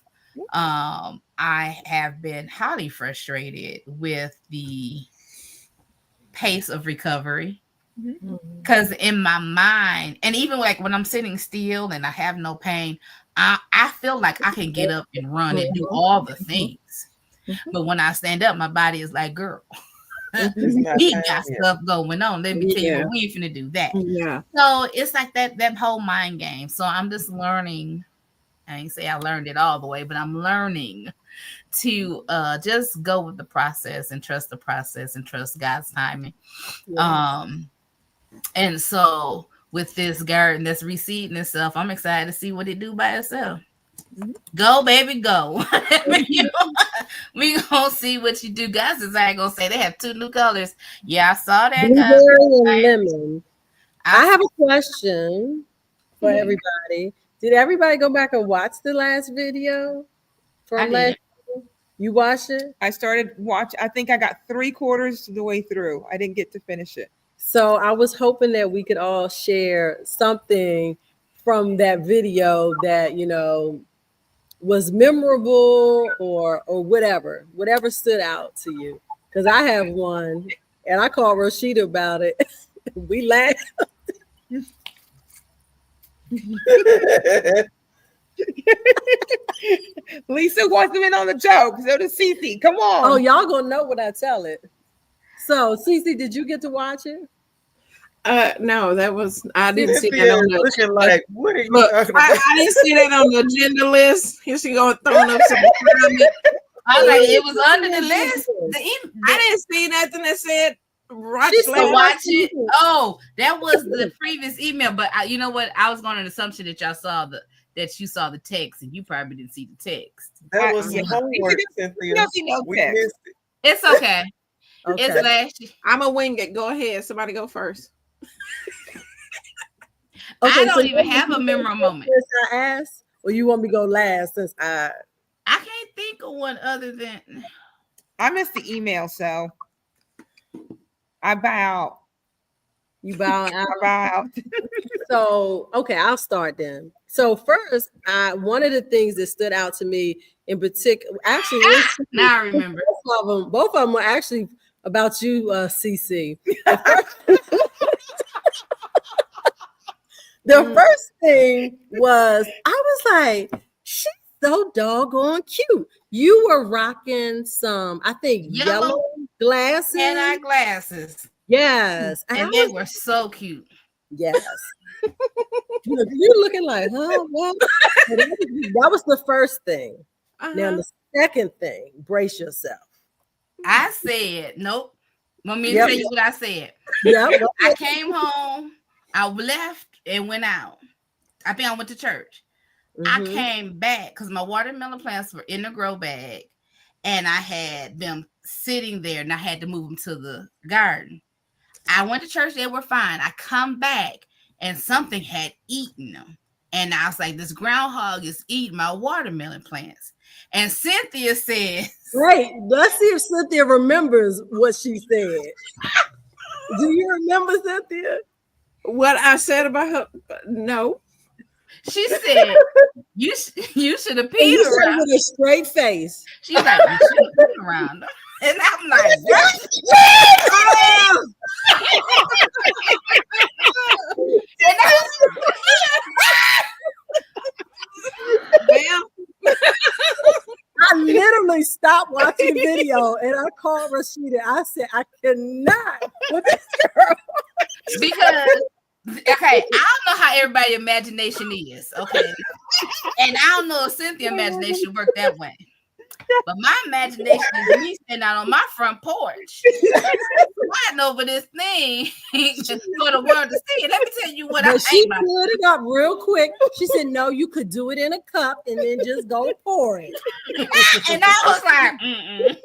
I have been highly frustrated with the pace of recovery because in my mind, and even like when I'm sitting still and I have no pain, I feel like I can get up and run and do all the things. But when I stand up, my body is like, girl, he got stuff going on. Let me tell you, we ain't finna do that. Yeah. So it's like that whole mind game. So I'm just learning. I ain't say I learned it all the way, but I'm learning to just go with the process and trust the process and trust God's timing. And so with this garden that's reseeding itself, I'm excited to see what it do by itself. Go, baby, go. We gonna see what you do. Guys is I ain't gonna say they have 2 new colors. Yeah, I saw that. Blueberry and lemon. I have a question for everybody. Did everybody go back and watch the last video from last year? You watched it? I started watch. I think I got 3/4 of the way through. I didn't get to finish it. So I was hoping that we could all share something from that video that, you know, was memorable or whatever stood out to you. Because I have one and I called Rashida about it. We laughed. Lisa wants them in on the joke. So does Cece. Come on. Oh, y'all gonna know when I tell it. So, Cece, did you get to watch it? No, that was I didn't see that on the looking like what are you look, talking about? I didn't see that on the agenda list. Here she go throwing up some comments. I was like, it was under the list. I didn't see nothing that said watch She said later. watch it. Oh, that was the previous email. But you know what? I was going on an assumption that y'all saw that you saw the text and you probably didn't see the text. That was some homework, Cynthia. We missed it. It's okay. Okay. It's last year. I'm a wing it. Go ahead. Somebody go first. I don't even have a memorable moment. I asked, or you want me to go last since I can't think of one other than I missed the email, so I bow out. You bow out. I bow out. So, okay, I'll start then. So first, one of the things that stood out to me in particular, actually, now I remember. Both of them were actually about you, CC. The first thing was, I was like, she's so doggone cute. You were rocking some, I think, yellow glasses. Hand-eye glasses. Yes. And they were so cute. Yes. You're looking like, huh? What? That was the first thing. Now, the second thing, brace yourself. I said, nope. Want me to tell you what I said? Yeah. I came home. I left and went out. I think I went to church. I Mhm. came back because my watermelon plants were in the grow bag, and I had them sitting there, and I had to move them to the garden. I went to church; they were fine. I come back, and something had eaten them, and I was like, "This groundhog is eating my watermelon plants." And Cynthia says, Wait, let's see if Cynthia remembers what she said. Do you remember, Cynthia? What I said about her? No. "She said you should have And peed you said around." with a straight face. She's like, "You should have peed around them," and I'm like, "What?" And Well, I literally stopped watching video and I called Rashida. I said, I cannot with this girl. because okay, I don't know how everybody's imagination is, okay, and I don't know if Cynthia's imagination worked that way. But my imagination is me standing out on my front porch, sweating over this thing for the world to see. Let me tell you what I But she ate. pulled it up real quick. She said, no, you could do it in a cup and then just go pour it. And I was like, mm-mm.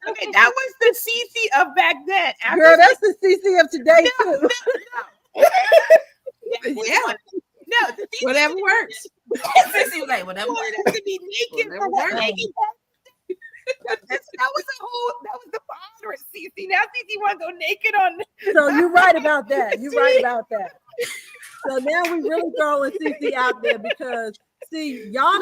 Okay, that was the CC of back then. After Girl, that's the CC of today, too. yeah, no, the CC whatever works. Sissy was like, whatever. wanted us to be naked for Whatever what? works. That was the father of CC. Now CC want to go naked on. So you're right about that. You're right about that. So now we really throwing CC out there because, see, y'all,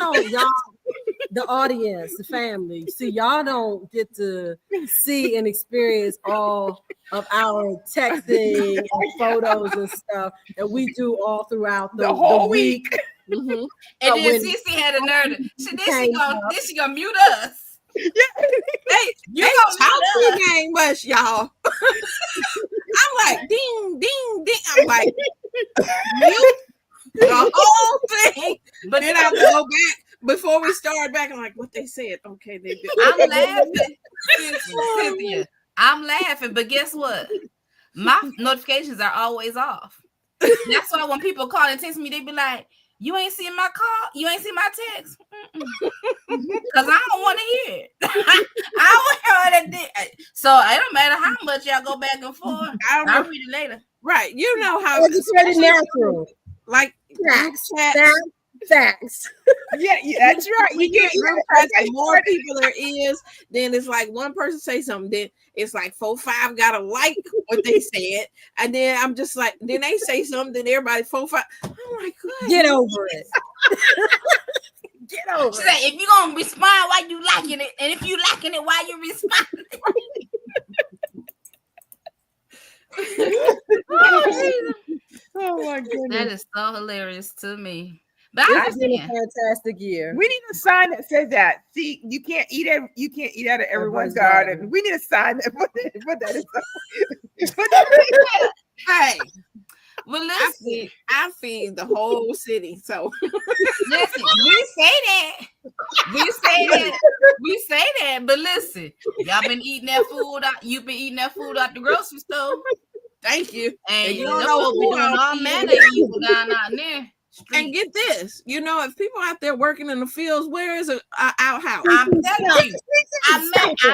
the audience, the family, see, y'all don't get to see and experience all of our texting and photos and stuff that we do all throughout The whole week. Mhm. And But then when Cece had a nerve. Then came she gonna mute us. Hey, You they gonna talk mute too us. dang much, y'all. I'm like, ding, ding, ding. I'm like, mute the whole thing. But Then I have to go back before we start back. I'm like, what they said? Okay, they did. I'm laughing. Cynthia, I'm laughing, but guess what? My notifications are always off. That's why when people call and text me, they be like, "You ain't seen my call? You ain't seen my text?" Because I don't want to hear it. I don't want to. So it don't matter how much y'all go back and forth. I don't I'll know. read it later. Right. You know how it's pretty natural. like Facts, group chats, facts. Yeah, that's right. we You get get group chats, the more people there is, then it's like one person say something, then it's like 4-5 gotta like what they said, and then I'm just like, then they say something, then everybody 4-5. I'm like, good. Get over it. Get over She it. said, "If you gonna respond while you liking it, and if you liking it while you respond." Oh my That goodness. is so hilarious to me. But I It's been a understand. fantastic year. We need a sign that says that. See, you can't eat out of everyone's Everyone's garden. garden. We need a sign that put that in. Hey, Well, I listen, feed the whole city. So listen, we say that, but listen, y'all been eating that food out. You've been eating that food out the grocery store, thank you. and you you don't know know what we who doing I'm all eating. manner of evil down out there. And get this, you know, if people out there working in the fields, where is a outhouse? I'm telling you, I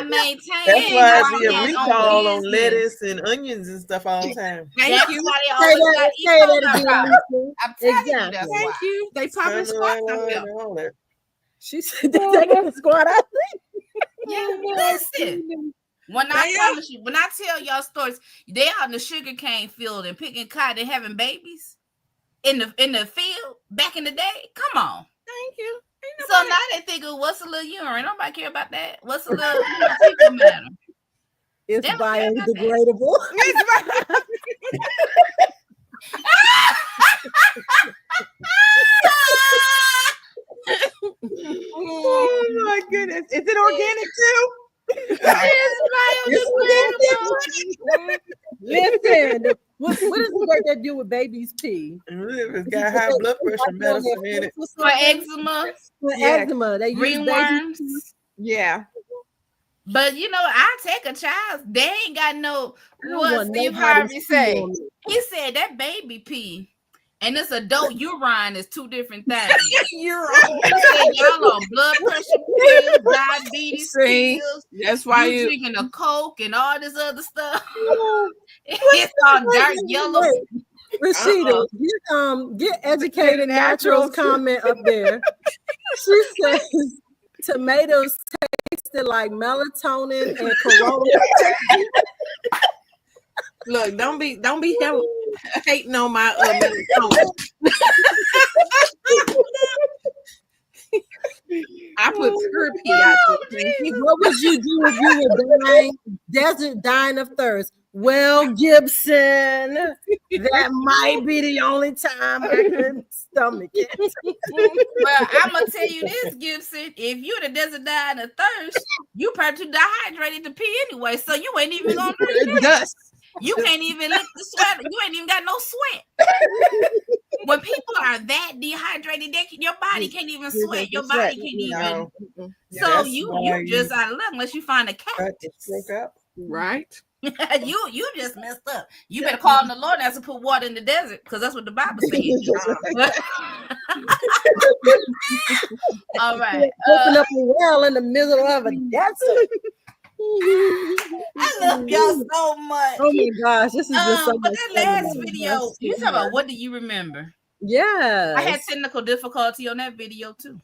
maintain. That's why I see a that recall on business. lettuce and onions and stuff all the time. Thank That's you. why they Say always got that, to say eat that on again, our Lisa. I'm telling you, Exactly. that's Thank why. you. They popping spots out there. And all that. She said they're taking the squad out. Yeah, listen. When I promise you, when I tell y'all stories, they out in the sugarcane field and picking cotton and having babies in the field back in the day. Come on. Thank you. Ain't So nobody- now they think of what's a little urine. Nobody care about that. What's a little fecal matter? It's They don't care about that. biodegradable. Oh my goodness. Is it organic too? Listen, what is it that do with babies pee? And if it's got high blood pressure medicine in it. For eczema, For Yeah. ectomy, they use baby. ringworms. Yeah. But you know, I take a child. They ain't got no. I don't What want Steve nobody Harvey to say? on me. He said that baby pee and this adult urine is two different things. You're right. He said y'all on blood pressure pills, diabetes See, pills. that's why You you drinking a Coke and all this other stuff. It's all dark yellow. Wait, Rashida, get educated naturals comment up there. She says tomatoes tasted like melatonin and corona. look. Don't be hating on my melatonin. I put therapy out there. What would you do if you were dying of thirst? Well, Gibson, that might be the only time I could stomach it. Well, I'm gonna tell you this, Gibson. If you're the desert dying of thirst, you probably too dehydrated to pee anyway, so you ain't even gonna drink. Dust. You can't even lick the sweat. You ain't even got no sweat. When people are that dehydrated, your body can't even sweat. Your body can't even. No. So That's you why just out of luck unless you find a cat. Broke up. Right. you just messed up. You better call on the Lord as to put water in the desert because that's what the Bible says. All right. Open up a well in the middle of a desert. I love y'all so much. Oh my gosh, this is just so But much that fun. last video, you talking about what do you remember? Yeah. I had technical difficulty on that video too.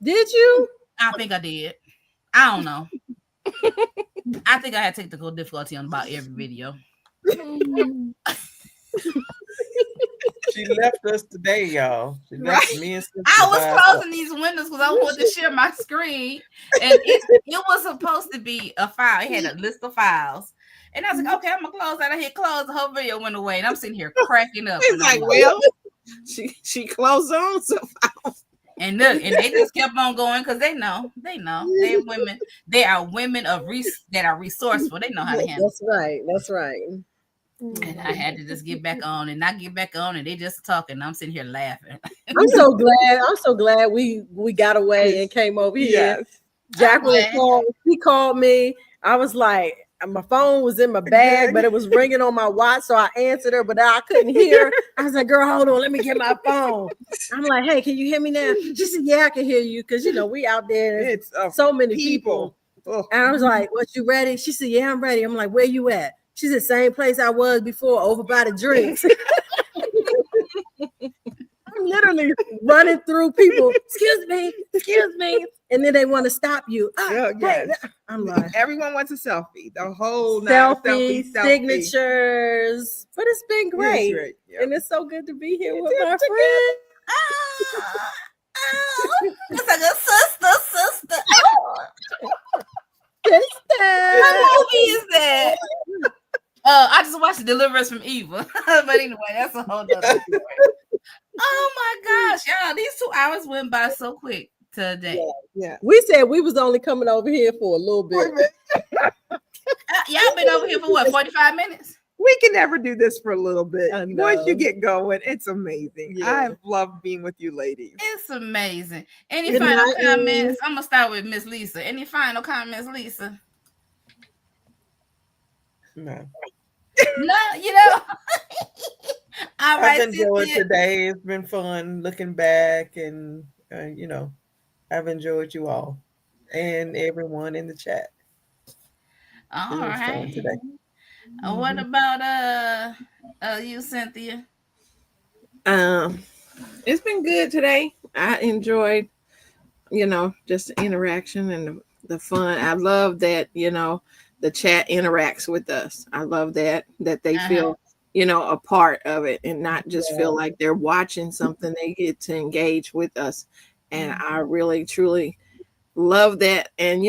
Did you? I think I did. I don't know. I think I had technical difficulty on about every video. She left us today, y'all. She left me and Cynthia I was by ourselves. closing these windows because I wanted to share my screen, and it was supposed to be a file. It had a list of files, and I was like, "Okay, I'm gonna close that." I hit close. The whole video went away, and I'm sitting here cracking up. It's like, well, she closed on so and look, and they just kept on going because they know they're women. They are women that are resourceful. They know how to handle. That's right. And I had to just get back on, and not get back on, and they just talking. I'm sitting here laughing. I'm so glad we got away and came over here. Yes. Jacqueline called me. I was like, my phone was in my bag, but it was ringing on my watch, so I answered her, but I couldn't hear. I was like, girl, hold on, let me get my phone. I'm like, hey, can you hear me now? She said, yeah, I can hear you, because we out there. It's so many people. Oh. And I was like, what, you ready? She said, yeah, I'm ready. I'm like, where you at? She said, same place I was before, over by the drinks. I'm literally running through people. Excuse me. And then they want to stop you. Yes. I'm like, Everyone wants a selfie. The whole selfie, signatures. But it's been great. Yes, right. Yep. And it's so good to be here with my friend. It's like a sister. What movie is that? I just watched Deliverance from Evil. But anyway, that's a whole other story. Oh my gosh, y'all, these 2 hours went by so quick today. Yeah. We said we was only coming over here for a little bit. Y'all been over here for what, 45 minutes? We can never do this for a little bit. I know. Once you get going, it's amazing. Yeah. I've loved being with you ladies. It's amazing. Any Good final night, comments? I'm gonna start with Miss Lisa. Any final comments, Lisa? No. No, you know. All right, I've enjoyed Cynthia. today. It's been fun looking back, and I've enjoyed you all and everyone in the chat. All It was fun right. today. What about you, Cynthia? it's been good today. I enjoyed, just the interaction and the fun. I love that, the chat interacts with us. I love that they feel, a part of it and not just feel like they're watching something. They get to engage with us. And I really, truly love that. And,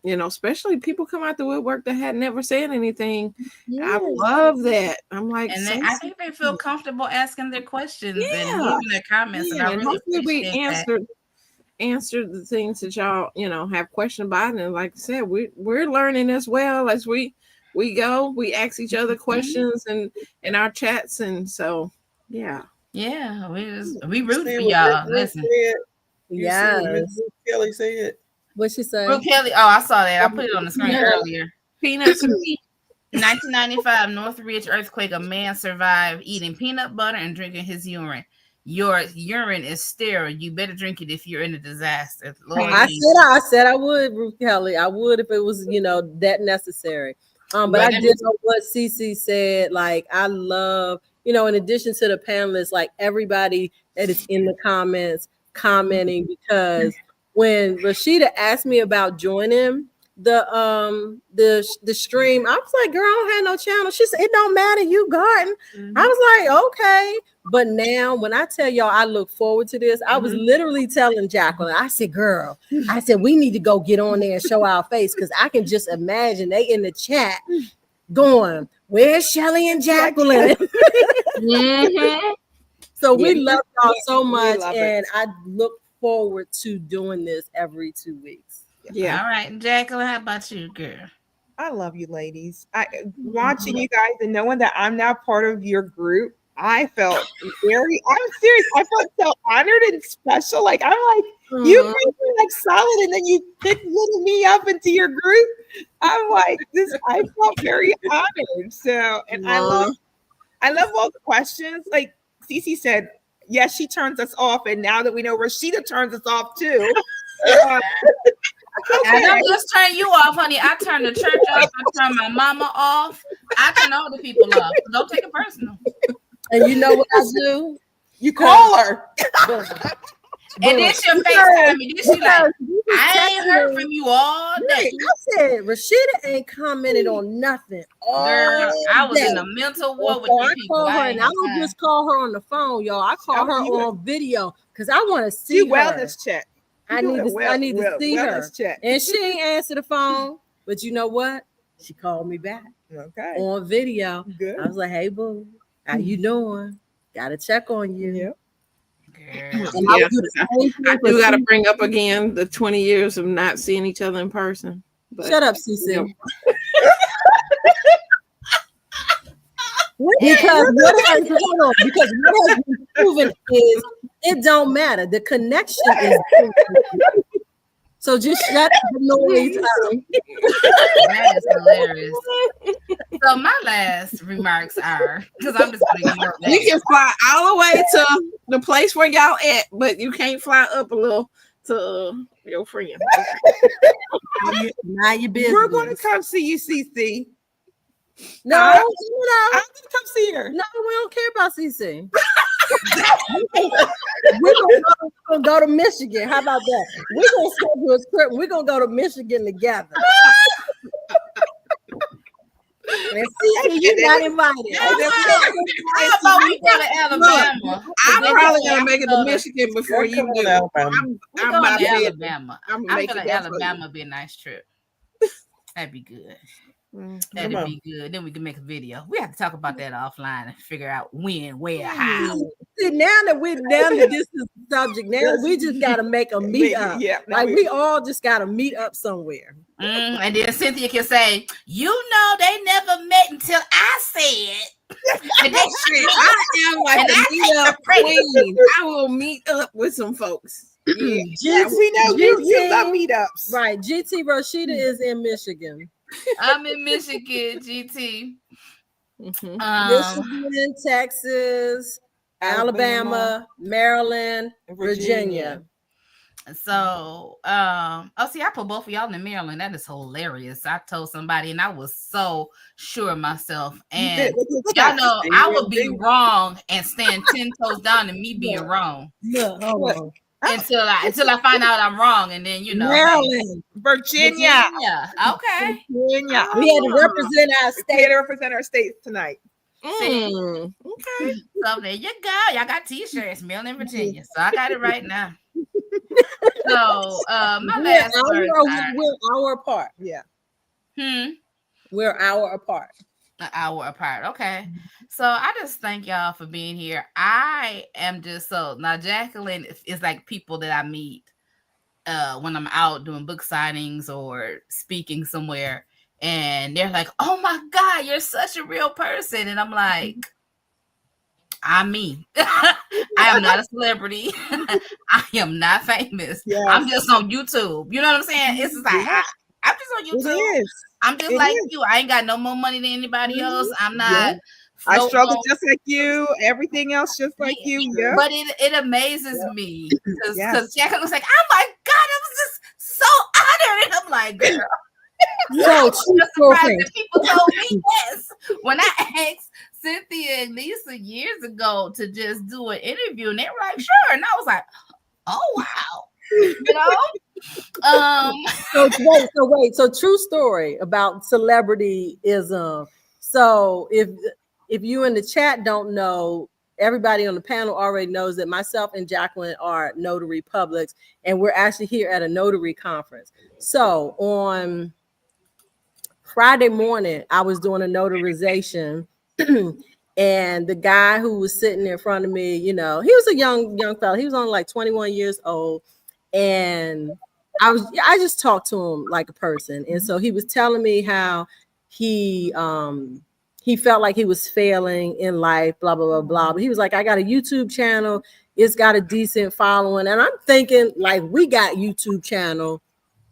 especially people come out the woodwork that had never said anything. I love that. I'm like, And I think they feel comfortable asking their questions and giving their comments. Yeah, and I hopefully really we appreciate answered the things that y'all, have questions about. And like I said, we're learning as well as we go. We ask each other questions and in our chats. And so, yeah. Yeah, we root for See what y'all. Miss Listen. said? You see what Yes. Miss Kelly said? What'd she say? Brooke Kelly. Oh, I saw that. I put it on the screen earlier. Peanuts and meat. 1995 Northridge earthquake. A man survived eating peanut butter and drinking his urine. Your urine is sterile. You better drink it if you're in a disaster. Lord Jesus. I said I would, Ruth Kelly. I would if it was, that necessary. But Right. I did know what Cece said. Like, I love, in addition to the panelists, like everybody that is in the comments commenting, because when Rashida asked me about joining the stream, I was like, girl, I don't have no channel. She said, it don't matter, you garden. I was like, okay. But now when I tell y'all I look forward to this, I was literally telling Jacqueline, I said, girl, we need to go get on there and show our face, because I can just imagine they in the chat going, where's Shelly and Jacqueline? So we love y'all so much, and I look forward to doing this every 2 weeks. Yeah. All right, Jacqueline, how about you, girl? I love you, ladies. Watching you guys and knowing that I'm now part of your group, I felt I'm serious. I felt so honored and special. Like, I'm like, you made me like solid, and then you picked little me up into your group. I'm like, I felt very honored. So, and I love all the questions. Like Cece said, yes, she turns us off, and now that we know Rashida turns us off too. I don't just turn you off, honey. I turn the church off. I turn my mama off. I turn all the people off. So don't take it personal. And you know what I do? You call her. And then she'll FaceTime me. Then she like, I ain't heard from you all day. I said, Rashida ain't commented on nothing. Girl, I was in a mental war with these people. I don't just call her on the phone, y'all. I call her on video because I want to see her. Wellness check. I need to see her. Check. And she ain't answer the phone. But you know what? She called me back. Okay. On video. Good. I was like, hey, boo, how you doing? Gotta check on you. Yep. I do got to bring up again the 20 years of not seeing each other in person. But, shut up, Cece. Because what has been proven is it don't matter. The connection is so just shut the noise up. That is hilarious. So my last remarks are, because I'm just gonna ignore that. You can fly all the way to the place where y'all at, but you can't fly up a little to your friend. Now you business. We're gonna come see you, CC. No, I'm gonna come see her. No, we don't care about CC. We're gonna go to Michigan. How about that? We're gonna schedule a trip. We're gonna go to Michigan together. And CC, you're not invited. How about we go to Alabama? I'm probably gonna make it to Michigan before you do. I'm about to Alabama. I feel like Alabama would be a nice trip. That'd be good. That'd be good. Then we can make a video. We have to talk about that offline and figure out when, where, how. See, now that we're down to this is the subject, now we just gotta make a meet up. Yeah, like we all just gotta meet up somewhere. And then Cynthia can say, they never met until I said. And I am like the meet up queen. I will meet up with some folks. Yeah, we know you love meetups. Right. GT Rashida is in Michigan. I'm in Michigan, GT. Michigan, Texas, Alabama, Maryland, Virginia. So, see, I put both of y'all in Maryland. That is hilarious. I told somebody, and I was so sure of myself. And y'all know I would be wrong and stand 10 toes down and me being wrong. Until I find out I'm wrong, and then Maryland, Virginia. Okay. Virginia. We had to represent our state. We had to represent our states tonight. Okay. So there you go. Y'all got t-shirts, Maryland, Virginia. So I got it right now. So my last we're hour apart. Yeah. We're hour apart. An hour apart. Okay. So I just thank y'all for being here. I am just now Jacqueline is like people that I meet when I'm out doing book signings or speaking somewhere, and they're like, oh my God, you're such a real person. And I'm like, I'm me. I am not a celebrity. I am not famous. Yes. I'm just on YouTube. You know what I'm saying? It's just like I'm just on It YouTube. is. I'm just It like is. you. I ain't got no more money than anybody else. I'm not. Yeah. I floating struggle on- just like you. Everything else just like you. Yeah. But it amazes me because Yes. Jacqueline was like, "Oh my God, I was just so honored," and I'm like, "Girl." So just true surprised story. that people told me yes when I asked Cynthia and Lisa years ago to just do an interview, and they were like, "Sure," and I was like, "Oh wow," you know. So true story about celebrityism. So if you in the chat don't know, everybody on the panel already knows that myself and Jacqueline are notary publics, and we're actually here at a notary conference. So on Friday morning, I was doing a notarization, and the guy who was sitting in front of me, you know, he was a young fella. He was only like 21 years old, and I just talked to him like a person. And so he was telling me how he felt like he was failing in life, blah blah blah blah. But he was like, I got a YouTube channel. It's got a decent following, and I'm thinking like we got YouTube channel,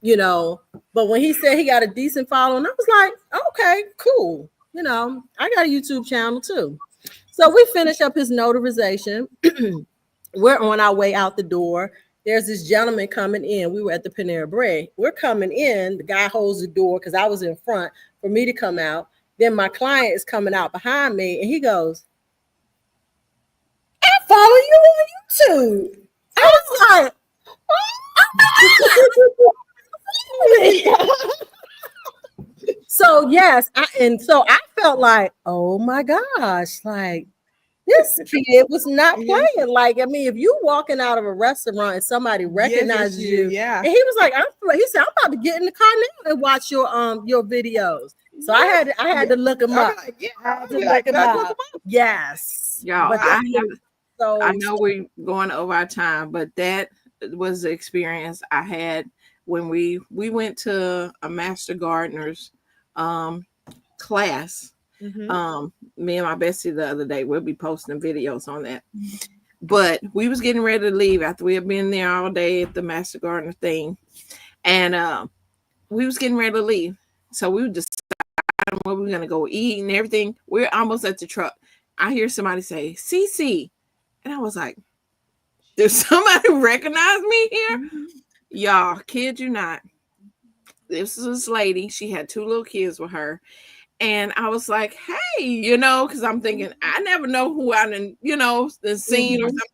you know. But when he said he got a decent following, I was like, okay, cool. You know, I got a YouTube channel too. So we finish up his notarization. We're on our way out the door. There's this gentleman coming in. We were at the Panera Bread. We're coming in. The guy holds the door because I was in front for me to come out. Then my client is coming out behind me, and he goes, "I follow you on YouTube." I was like, "Oh." So yes, so I felt like, oh my gosh, like this kid was not playing. Like, I mean, if you walking out of a restaurant and somebody recognizes you, yeah. and he was like, he said, I'm about to get in the car now and watch your videos. So I had to look him up. Like, yeah, I had to look him up. Yes. Y'all, But I know we're going over our time, but that was the experience I had when we went to a Master Gardener's class. Mhm. Me and my bestie the other day, we'll be posting videos on that. But we was getting ready to leave after we had been there all day at the Master Gardener thing, and we was getting ready to leave. So we were deciding where we were gonna go eat and everything. We're almost at the truck. I hear somebody say "CC," and I was like, "Did somebody recognize me here?" Y'all, kid you not. This was this lady. She had 2 little kids with her. And I was like, hey, you know, because I'm thinking, I never know who I done, you know, the scene or something.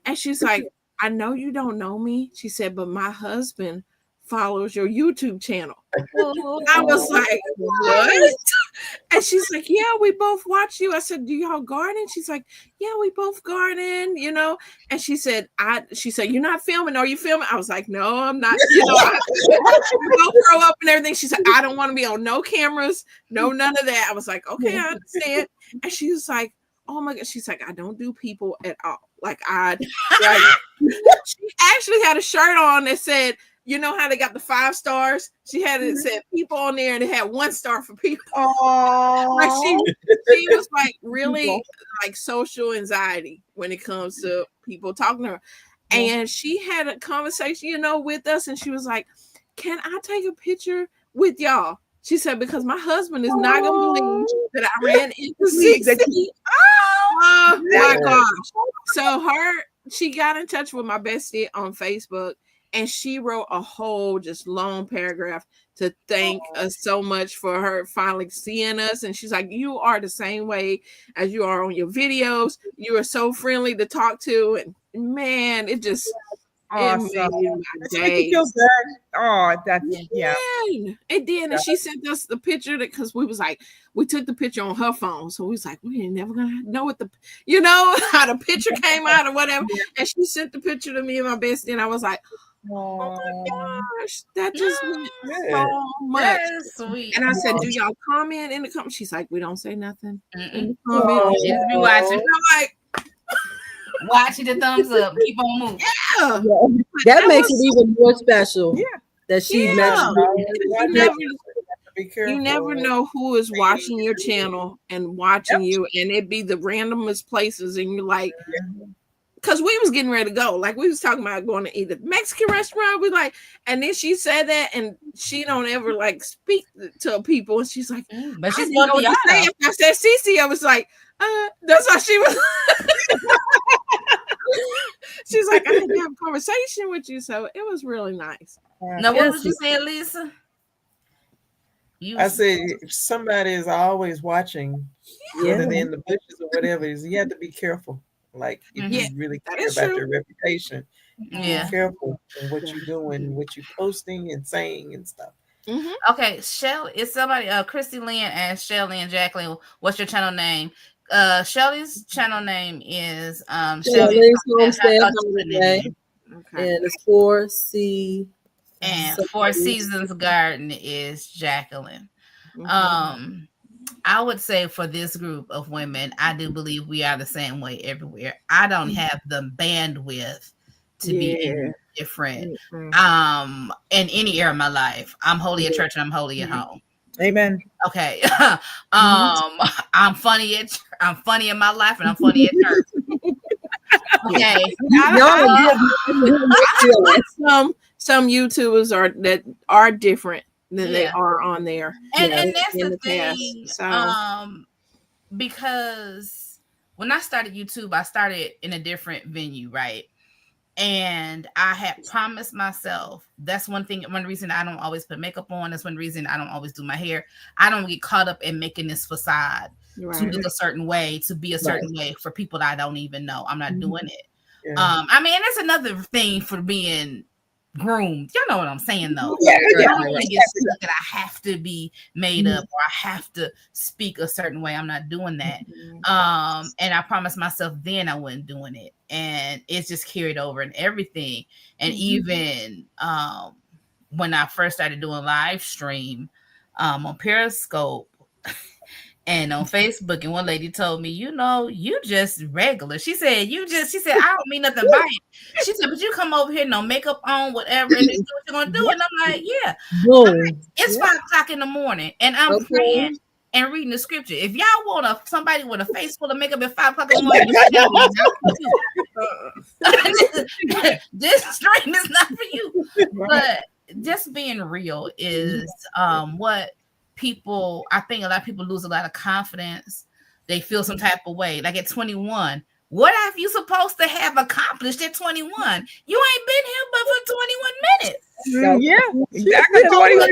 And she's like, I know you don't know me. She said, but my husband follows your YouTube channel. I was like, what? And she's like, yeah, we both watch you. I said, do y'all garden? She's like, yeah, we both garden, you know. And she said, you're not filming. Are you filming? I was like, no, I'm not. You know, we both grow up and everything. She said, I don't want to be on no cameras, no, none of that. I was like, okay, I understand. And she was like, oh my God. She's like, I don't do people at all. Like she actually had a shirt on that said, you know how they got the 5 stars? She had it said people on there and it had 1 star for people. Oh, Like she was like really like social anxiety when it comes to people talking to her. And she had a conversation, you know, with us, and she was like, can I take a picture with y'all? She said, because my husband is not gonna believe that I ran into CC. Oh my gosh. So she got in touch with my bestie on Facebook, and she wrote a whole just long paragraph to thank us so much for her finally seeing us. And she's like, you are the same way as you are on your videos. You are so friendly to talk to. And man, it just awesome. It made my Make day. you feel good. Oh, that's yeah. It did. And she sent us the picture because we was like, we took the picture on her phone. So we was like, we ain't never gonna know what how the picture came out or whatever. And she sent the picture to me and my bestie, and I was like, oh my gosh, that just meant so much. That is sweet. And I said, do y'all comment in the comments? She's like, we don't say nothing in the Just comments. be watching. And I'm like, watching the thumbs up. Keep on moving. yeah. That makes it even more special. Yeah. That she Yeah. mentioned. be careful. You never know who is watching your channel and watching you, and it be the randomest places, and you're like, because we was getting ready to go, like we was talking about going to eat at the Mexican restaurant. We like, and then she said that, and she don't ever like speak to people, and she's like, But I she's didn't know what to say. Fondiana. If I said Cece, I was like, that's how she was. She's like, I didn't have a conversation with you, so it was really nice. No, what was you saying, Lisa? I said somebody is always watching, whether they're in the bushes or whatever. Is you have to be careful. Like if you really care about your reputation, be careful in what you're doing, what you're posting and saying and stuff. Okay, Shelly, it's somebody. Christy Lynn and Shelly and Jacqueline. What's your channel name? Shelly's channel name is Shelly's Homestead Holiday, and it's 4C. And Four Seasons Garden is Jacqueline. I would say for this group of women, I do believe we are the same way everywhere. I don't have the bandwidth to be different. In any area of my life, I'm holy at church and I'm holy at home. Amen. Okay. I'm funny in my life and I'm funny at church. Okay. Some YouTubers are different than they are on there. And that's the thing. So. Because when I started YouTube, I started in a different venue, right? And I had promised myself, that's one reason I don't always put makeup on. That's one reason I don't always do my hair. I don't get caught up in making this facade to look a certain way, to be a certain way for people that I don't even know. I'm not doing it. I mean, that's another thing for being groomed. You know what I'm saying, though. I don't want to get stuck that I have to be made up or I have to speak a certain way. I'm not doing that. And I promised myself then I wasn't doing it. And it's just carried over and everything. And even when I first started doing live stream on Periscope and on Facebook, and one lady told me, you just regular. She said, I don't mean nothing by it. She said, but you come over here, no makeup on, whatever, and you do what you're gonna do. And I'm like, it's 5 o'clock in the morning, and I'm praying and reading the scripture. If y'all want somebody with a face full of makeup at 5 o'clock in the morning, this stream is not for you. But just being real is what people, I think a lot of people lose a lot of confidence. They feel some type of way. Like at 21, what have you supposed to have accomplished at 21? You ain't been here but for 21 minutes. Exactly. 21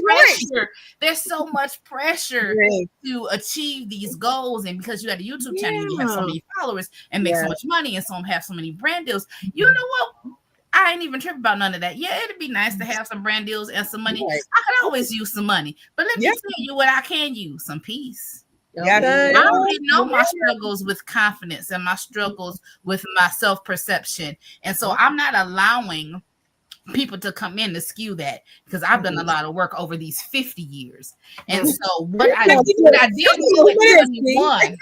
pressure. There's so much pressure to achieve these goals, and because you had a YouTube channel, you have so many followers and make so much money, and some have so many brand deals. You know what? I ain't even tripping about none of that. Yeah, it'd be nice to have some brand deals and some money. I could always use some money, but let me tell you what I can use: some peace. I already know my struggles with confidence and my struggles with my self-perception. And so I'm not allowing people to come in to skew that, because I've done a lot of work over these 50 years. And so what I did do at 21,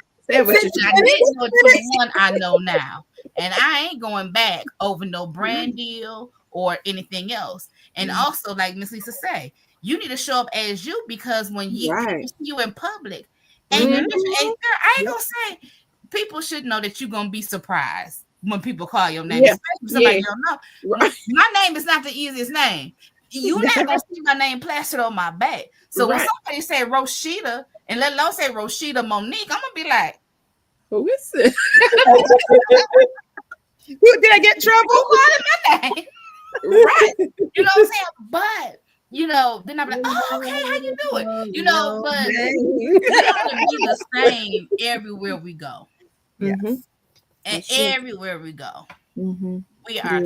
I know now. And I ain't going back over no brand deal or anything else. And also, like Miss Lisa say, you need to show up as you, because when you see you in public, and I ain't gonna say, people should know that you're gonna be surprised when people call your name. Somebody don't know. My name is not the easiest name. You're not gonna see my name plastered on my back. So when somebody say Roshita, and let alone say Roshita Monique, I'm gonna be like, who is it? Did I get trouble? Who called my name? Right. You know what I'm saying? But then I'm like, oh, okay, how you doing? But we have to be the same everywhere we go. And everywhere we go, we are.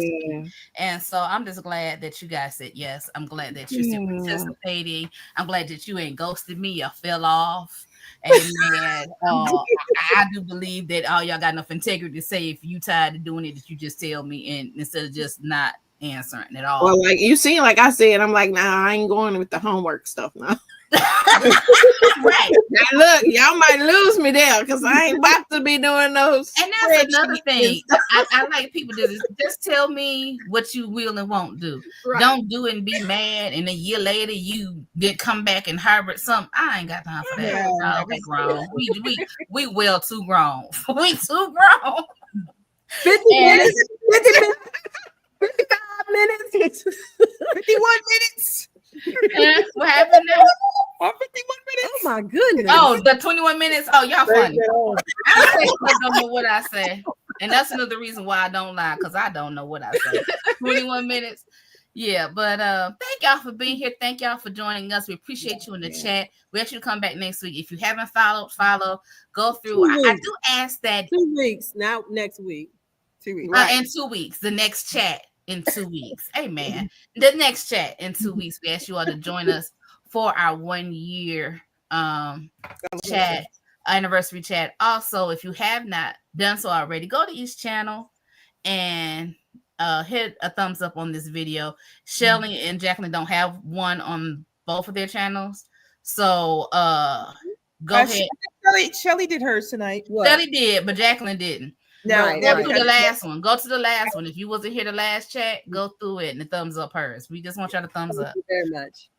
And so I'm just glad that you guys said yes. I'm glad that you're still participating. I'm glad that you ain't ghosted me or fell off. Amen. I do believe that all y'all got enough integrity to say, if you tired of doing it, that you just tell me, and instead of just not answering at all. Well, like you see, like I said, I'm like, nah, I ain't going with the homework stuff now. Right. Now look, y'all might lose me there because I ain't about to be doing those. And that's another spreadsheets. thing. I like people to just tell me what you will and won't do. Right. Don't do it and be mad. And a year later, you did come back and harbor something. I ain't got time for that. Yeah, We grown. We well too grown. We too grown. 50 And- minutes. 50 minutes. 55 minutes. 51 minutes. What happened now? Or 51 minutes. Oh my goodness. Oh, the 21 minutes. Oh, y'all funny. Oh, I say 'cause I don't know what I say. And that's another reason why I don't lie, because I don't know what I say. 21 minutes. Yeah, but thank y'all for being here. Thank y'all for joining us. We appreciate you in the chat. We ask you to come back next week. If you haven't followed, follow. Go through. I do ask that 2 weeks, now next week. 2 weeks. in 2 weeks, the next chat in 2 weeks. Amen. The next chat in 2 weeks. We ask you all to join us for our 1 year chat, anniversary chat. Also, if you have not done so already, go to each channel and hit a thumbs up on this video. Shelly and Jacqueline don't have one on both of their channels, so go ahead. Shelly did hers tonight. What? Shelly did, but Jacqueline didn't. No, Right, Go right. to the last one. Go to the last one. If you wasn't here the last chat, go through it and the thumbs up hers. We just want y'all to thumbs up. Thank you very much.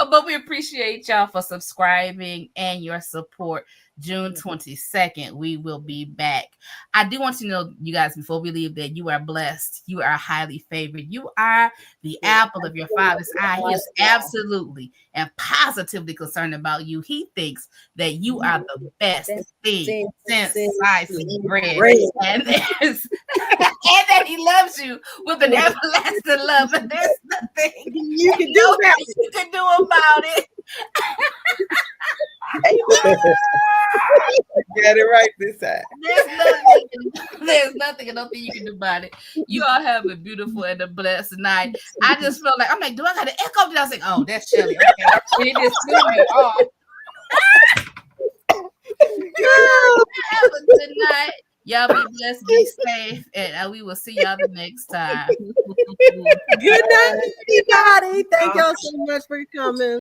But we appreciate y'all for subscribing and your support. June 22nd, we will be back. I do want to know, you guys, before we leave, that you are blessed. You are highly favored. You are the apple of your father's eye. He is absolutely and positively concerned about you. He thinks that you are the best thing since sliced bread. And that he loves you with an everlasting love. And there's nothing You can do that. you can do about it. Get it right this time. There's nothing and nothing you can do about it. You all have a beautiful and a blessed night. I just felt like, I'm like, do I got to echo? And I was like, oh, that's Shelly. Okay. And it just threw me off. Have a good night. Y'all be blessed, be safe, and we will see y'all the next time. Good night, everybody. Thank y'all so much for coming.